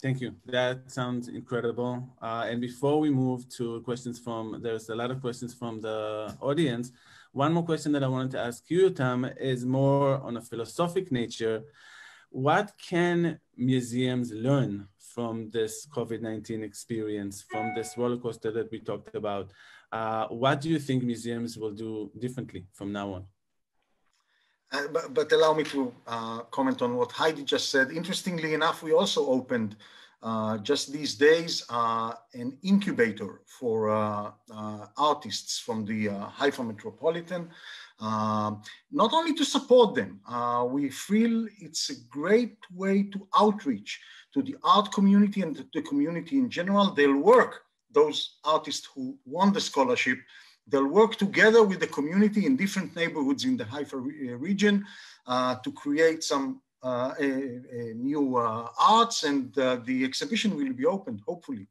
Thank you. That sounds incredible. And before we move to questions there's a lot of questions from the audience. One more question that I wanted to ask you, Tam, is more on a philosophic nature. What can museums learn from this COVID-19 experience, from this roller coaster that we talked about? What do you think museums will do differently from now on? But allow me to comment on what Heidi just said. Interestingly enough, we also opened just these days an incubator for artists from the Haifa Metropolitan, not only to support them. We feel it's a great way to outreach to the art community and the community in general. They'll work, those artists who won the scholarship, they'll work together with the community in different neighborhoods in the Haifa region to create some new arts, and the exhibition will be opened, hopefully.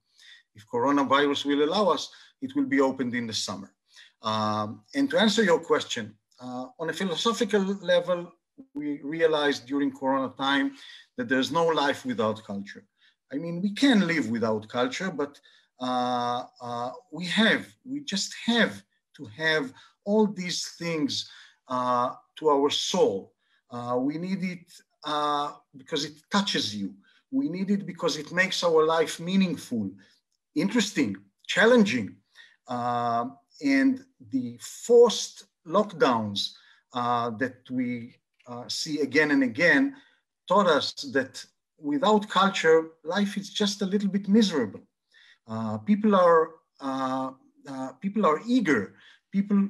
If coronavirus will allow us, it will be opened in the summer. And to answer your question, on a philosophical level, we realized during Corona time that there's no life without culture. I mean, we can live without culture, but we just have to have all these things to our soul. We need it because it touches you. We need it because it makes our life meaningful, interesting, challenging. And the forced lockdowns that we see again and again taught us that without culture, life is just a little bit miserable. People are eager. People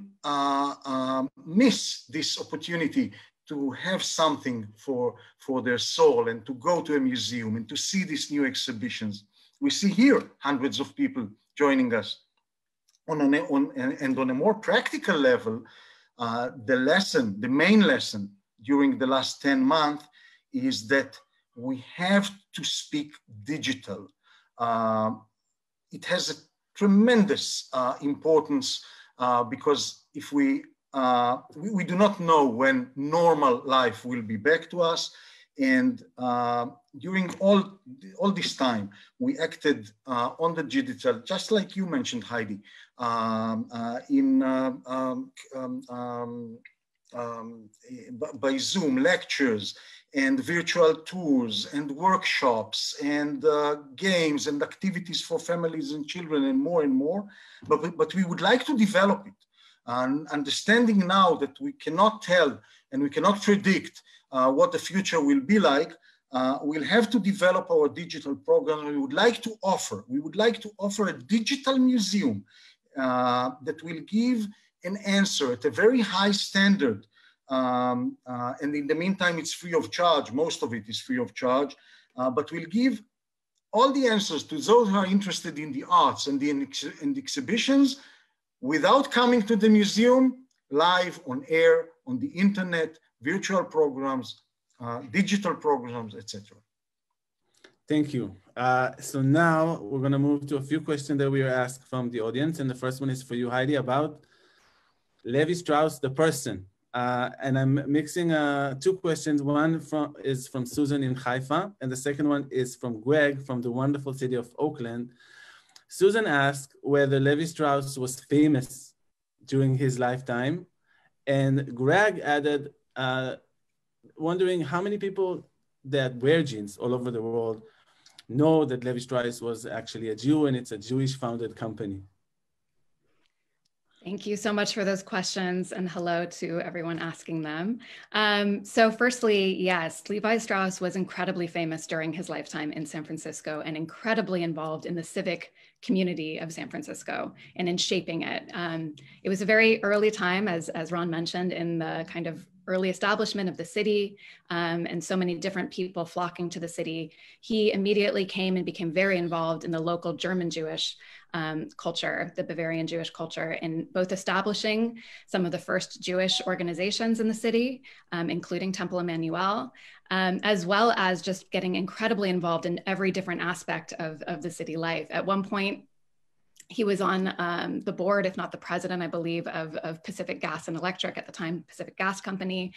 miss this opportunity to have something for their soul and to go to a museum and to see these new exhibitions. We see here hundreds of people joining us. And on a more practical level, the main lesson during the last 10 months is that we have to speak digital. It has a tremendous importance because if we do not know when normal life will be back to us, and during all this time, we acted on the digital, just like you mentioned, Heidi, by Zoom lectures and virtual tours and workshops and games and activities for families and children and more. But we would like to develop it. And understanding now that we cannot tell and we cannot predict what the future will be like, we'll have to develop our digital program. We would like to offer a digital museum that will give an answer at a very high standard. And in the meantime, it's free of charge. Most of it is free of charge, but we'll give all the answers to those who are interested in the arts and the exhibitions without coming to the museum, live on air, on the internet, virtual programs, digital programs, etc. Thank you. So now we're going to move to a few questions that we were asked from the audience. And the first one is for you, Heidi, about Levi Strauss, the person. And I'm mixing two questions. One is from Susan in Haifa, and the second one is from Greg from the wonderful city of Oakland. Susan asked whether Levi Strauss was famous during his lifetime. And Greg added, wondering how many people that wear jeans all over the world know that Levi Strauss was actually a Jew and it's a Jewish founded company. Thank you so much for those questions, and hello to everyone asking them. So firstly, yes, Levi Strauss was incredibly famous during his lifetime in San Francisco and incredibly involved in the civic community of San Francisco and in shaping it. It was a very early time, as Ron mentioned, in the kind of early establishment of the city, and so many different people flocking to the city. He immediately came and became very involved in the local German Jewish culture, the Bavarian Jewish culture, in both establishing some of the first Jewish organizations in the city, including Temple Emmanuel, as well as just getting incredibly involved in every different aspect of the city life. At one point, he was on the board, if not the president, I believe, of Pacific Gas and Electric, at the time, Pacific Gas Company.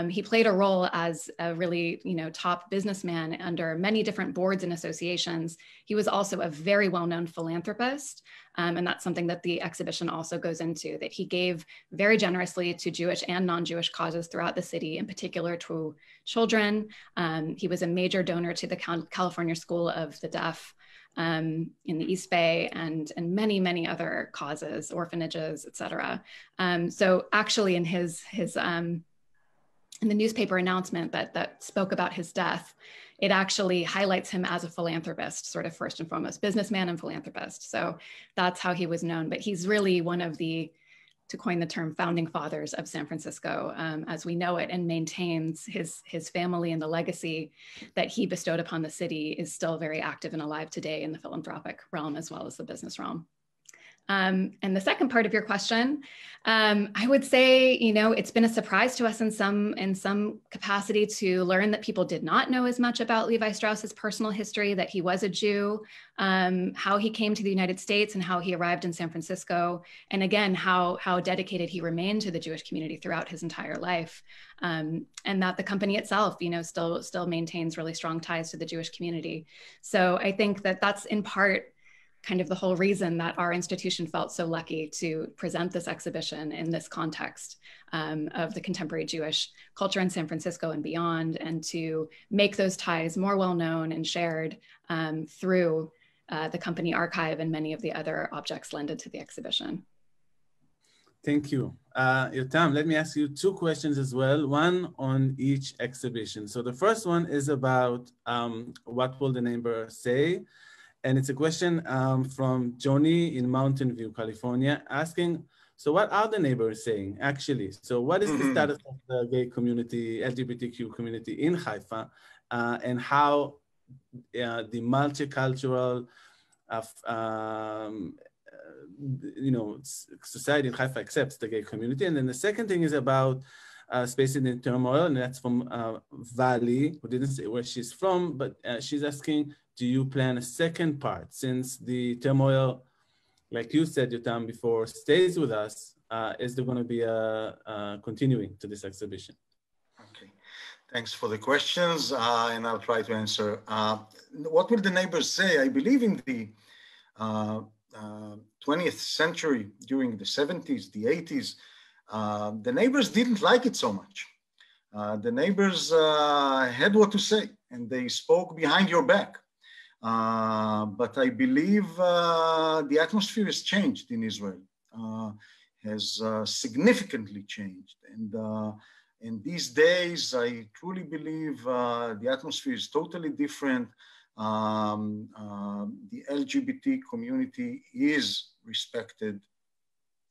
He played a role as a really, top businessman under many different boards and associations. He was also a very well-known philanthropist. And that's something that the exhibition also goes into, that he gave very generously to Jewish and non-Jewish causes throughout the city, in particular to children. He was a major donor to the California School of the Deaf in the East Bay, and many, many other causes, orphanages, et cetera. So actually in his in the newspaper announcement that spoke about his death, it actually highlights him as a philanthropist, sort of first and foremost, businessman and philanthropist. So that's how he was known, but he's really one of the, to coin the term, founding fathers of San Francisco as we know it, and maintains his family, and the legacy that he bestowed upon the city is still very active and alive today in the philanthropic realm as well as the business realm. And the second part of your question, I would say, it's been a surprise to us in some capacity to learn that people did not know as much about Levi Strauss's personal history, that he was a Jew, how he came to the United States and how he arrived in San Francisco, and again, how dedicated he remained to the Jewish community throughout his entire life, and that the company itself, still maintains really strong ties to the Jewish community. So I think that that's in part kind of the whole reason that our institution felt so lucky to present this exhibition in this context of the contemporary Jewish culture in San Francisco and beyond, and to make those ties more well-known and shared through the company archive and many of the other objects lended to the exhibition. Thank you. Yotam, let me ask you two questions as well, one on each exhibition. So the first one is about what will the neighbor say? And it's a question from Johnny in Mountain View, California, asking, so what are the neighbors saying, actually? So what is the status of the gay community, LGBTQ community in Haifa, and how the multicultural, society in Haifa accepts the gay community? And then the second thing is about Spaces in Turmoil, and that's from Vali, who didn't say where she's from, but she's asking, do you plan a second part, since the Turmoil, like you said, Yotam, before, stays with us? Is there going to be a continuing to this exhibition? Okay, thanks for the questions, and I'll try to answer. What will the neighbors say? I believe in the 20th century, during the 70s, the 80s, the neighbors didn't like it so much. The neighbors had what to say, and they spoke behind your back. But I believe the atmosphere has changed in Israel, has significantly changed. And these days, I truly believe the atmosphere is totally different. The LGBT community is respected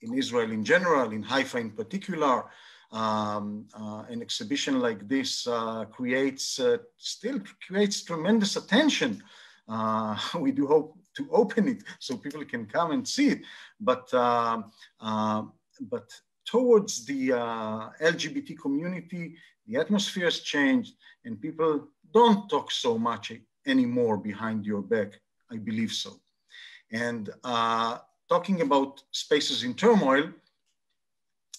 in Israel in general, in Haifa in particular. An exhibition like this still creates tremendous attention. We do hope to open it so people can come and see it, but towards the LGBT community, the atmosphere has changed, and people don't talk so much anymore behind your back. I believe so. And talking about Spaces in Turmoil,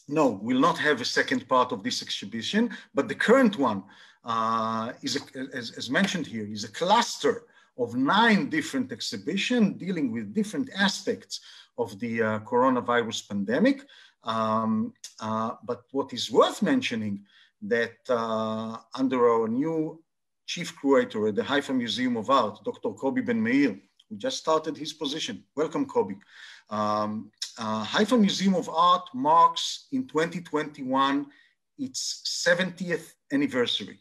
no, we'll not have a second part of this exhibition, but the current one is, as mentioned here, is a cluster of 9 different exhibitions dealing with different aspects of the coronavirus pandemic. But what is worth mentioning, that under our new chief curator at the Haifa Museum of Art, Dr. Kobi Ben Meir, who just started his position. Welcome, Kobi. Haifa Museum of Art marks in 2021 its 70th anniversary.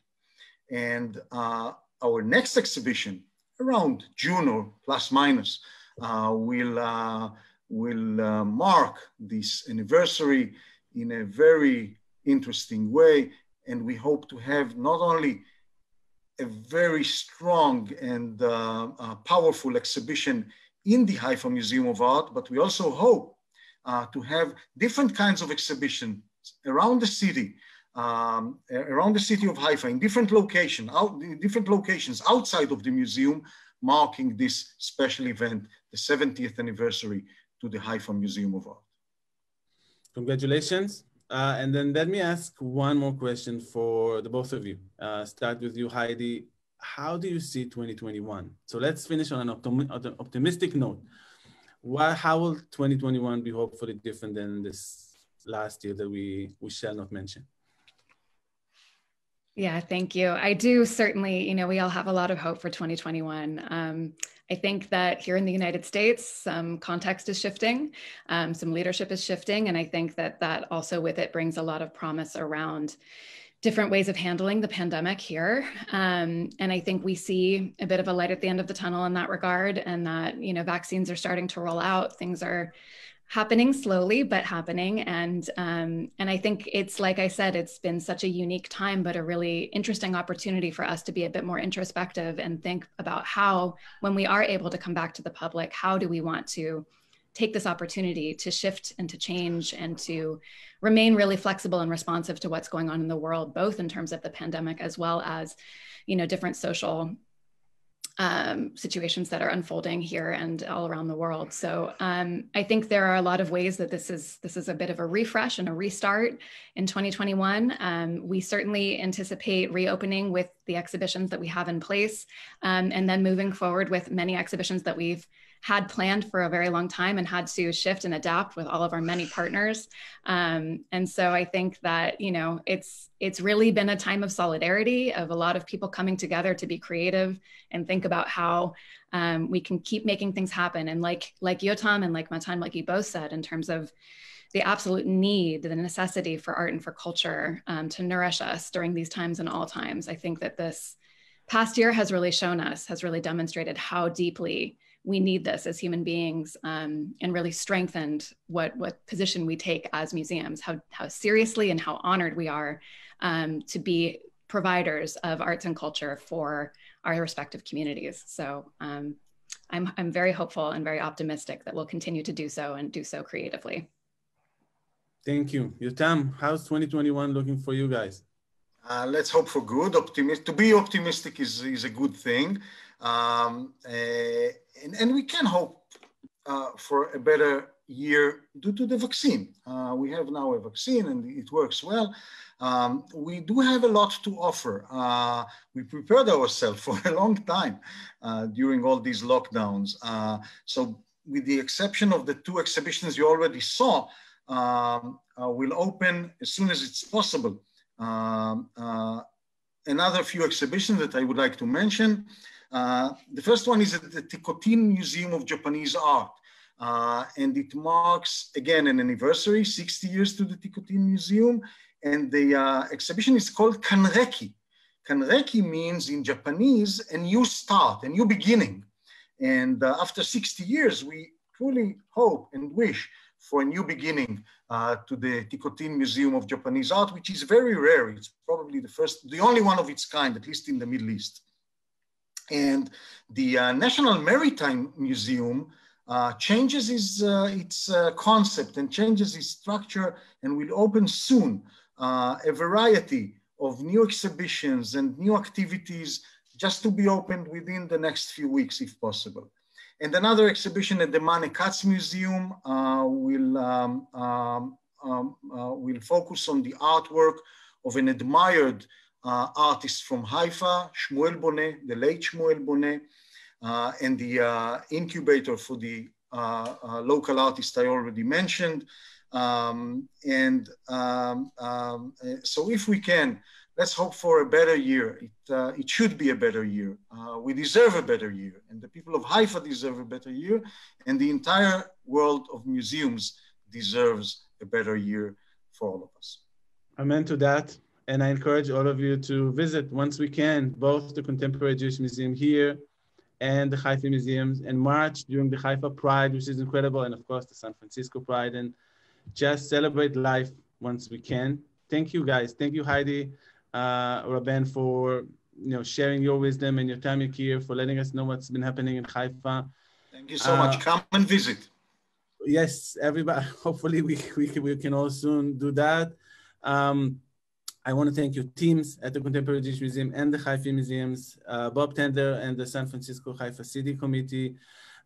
And our next exhibition, around June or plus minus, will mark this anniversary in a very interesting way. And we hope to have not only a very strong and powerful exhibition in the Haifa Museum of Art, but we also hope to have different kinds of exhibitions around the city of Haifa, in different locations outside of the museum, marking this special event, the 70th anniversary to the Haifa Museum of Art. Congratulations. And then let me ask one more question for the both of you. Start with you, Heidi. How do you see 2021? So let's finish on an optimistic note. How will 2021 be hopefully different than this last year that we shall not mention? Yeah, thank you. I do certainly, we all have a lot of hope for 2021. I think that here in the United States, some context is shifting, some leadership is shifting, and I think that that also with it brings a lot of promise around different ways of handling the pandemic here. And I think we see a bit of a light at the end of the tunnel in that regard, and that, vaccines are starting to roll out. Things are happening slowly, but happening. And I think it's, like I said, it's been such a unique time, but a really interesting opportunity for us to be a bit more introspective and think about how, when we are able to come back to the public, how do we want to take this opportunity to shift and to change and to remain really flexible and responsive to what's going on in the world, both in terms of the pandemic as well as, different social situations that are unfolding here and all around the world. So I think there are a lot of ways that this is a bit of a refresh and a restart in 2021. We certainly anticipate reopening with the exhibitions that we have in place, and then moving forward with many exhibitions that we've had planned for a very long time and had to shift and adapt with all of our many partners. And so I think that, it's really been a time of solidarity, of a lot of people coming together to be creative and think about how we can keep making things happen. And like Yotam and like Matan, like you both said, in terms of the absolute need, the necessity for art and for culture to nourish us during these times and all times. I think that this past year has really shown us, has really demonstrated how deeply we need this as human beings, and really strengthened what position we take as museums, how seriously and how honored we are to be providers of arts and culture for our respective communities. So I'm very hopeful and very optimistic that we'll continue to do so and do so creatively. Thank you. Yotam, how's 2021 looking for you guys? Let's hope for good. To be optimistic is a good thing. And we can hope for a better year due to the vaccine. We have now a vaccine and it works well. We do have a lot to offer. We prepared ourselves for a long time during all these lockdowns. So with the exception of the two exhibitions you already saw, we'll open as soon as it's possible. Another few exhibitions that I would like to mention. The first one is at the Tikotin Museum of Japanese Art. And it marks, again, an anniversary, 60 years to the Tikotin Museum. And the exhibition is called Kanreki. Kanreki means in Japanese, a new start, a new beginning. And after 60 years, we truly hope and wish for a new beginning to the Tikotin Museum of Japanese Art, which is very rare. It's probably the only one of its kind, at least in the Middle East. And the National Maritime Museum changes its concept and changes its structure, and will open soon a variety of new exhibitions and new activities just to be opened within the next few weeks, if possible. And another exhibition at the Mane Katz Museum will focus on the artwork of an admired artist from Haifa, Shmuel Boneh, the late Shmuel Boneh, and the incubator for the local artist I already mentioned. So if we can, let's hope for a better year. It should be a better year. We deserve a better year, and the people of Haifa deserve a better year, and the entire world of museums deserves a better year for all of us. Amen to that. And I encourage all of you to visit once we can, both the Contemporary Jewish Museum here and the Haifa Museums, and march during the Haifa Pride, which is incredible, and of course the San Francisco Pride, and just celebrate life once we can. Thank you guys. Thank you, Heidi, Rabben, for sharing your wisdom and your time here, for letting us know what's been happening in Haifa. Thank you so much. Come and visit. Yes, everybody. Hopefully we can all soon do that. I want to thank your teams at the Contemporary Jewish Museum and the Haifa Museums, Bob Tendler and the San Francisco Haifa City Committee,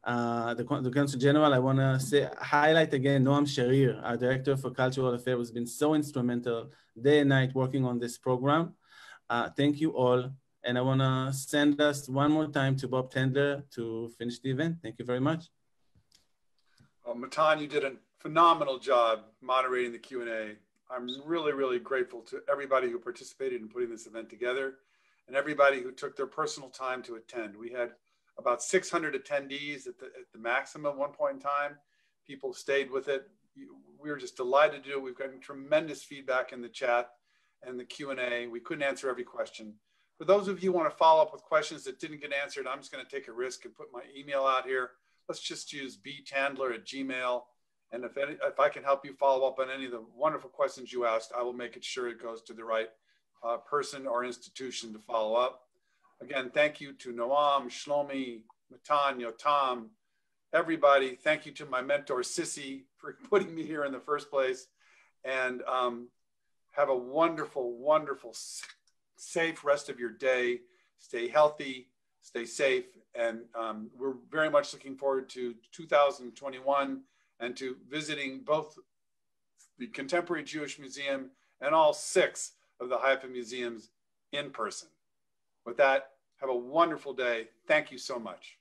the Consulate General. I want to highlight again Noam Sharir, our Director for Cultural Affairs, who's been so instrumental day and night working on this program. Thank you all. And I want to send us one more time to Bob Tendler to finish the event. Thank you very much. Matan, you did a phenomenal job moderating the Q&A. I'm really, really grateful to everybody who participated in putting this event together and everybody who took their personal time to attend. We had about 600 attendees at the maximum at one point in time. People stayed with it. We were just delighted to do it. We've gotten tremendous feedback in the chat and the Q&A. We couldn't answer every question. For those of you who want to follow up with questions that didn't get answered, I'm just going to take a risk and put my email out here. Let's just use btandler@gmail.com. And if I can help you follow up on any of the wonderful questions you asked, I will make it sure it goes to the right person or institution to follow up. Again, thank you to Noam, Shlomi, Matan, Yotam, everybody. Thank you to my mentor, Sissy, for putting me here in the first place. And have a wonderful, wonderful, safe rest of your day. Stay healthy, stay safe. And we're very much looking forward to 2021 and to visiting both the Contemporary Jewish Museum and all 6 of the Haifa Museums in person. With that, have a wonderful day. Thank you so much.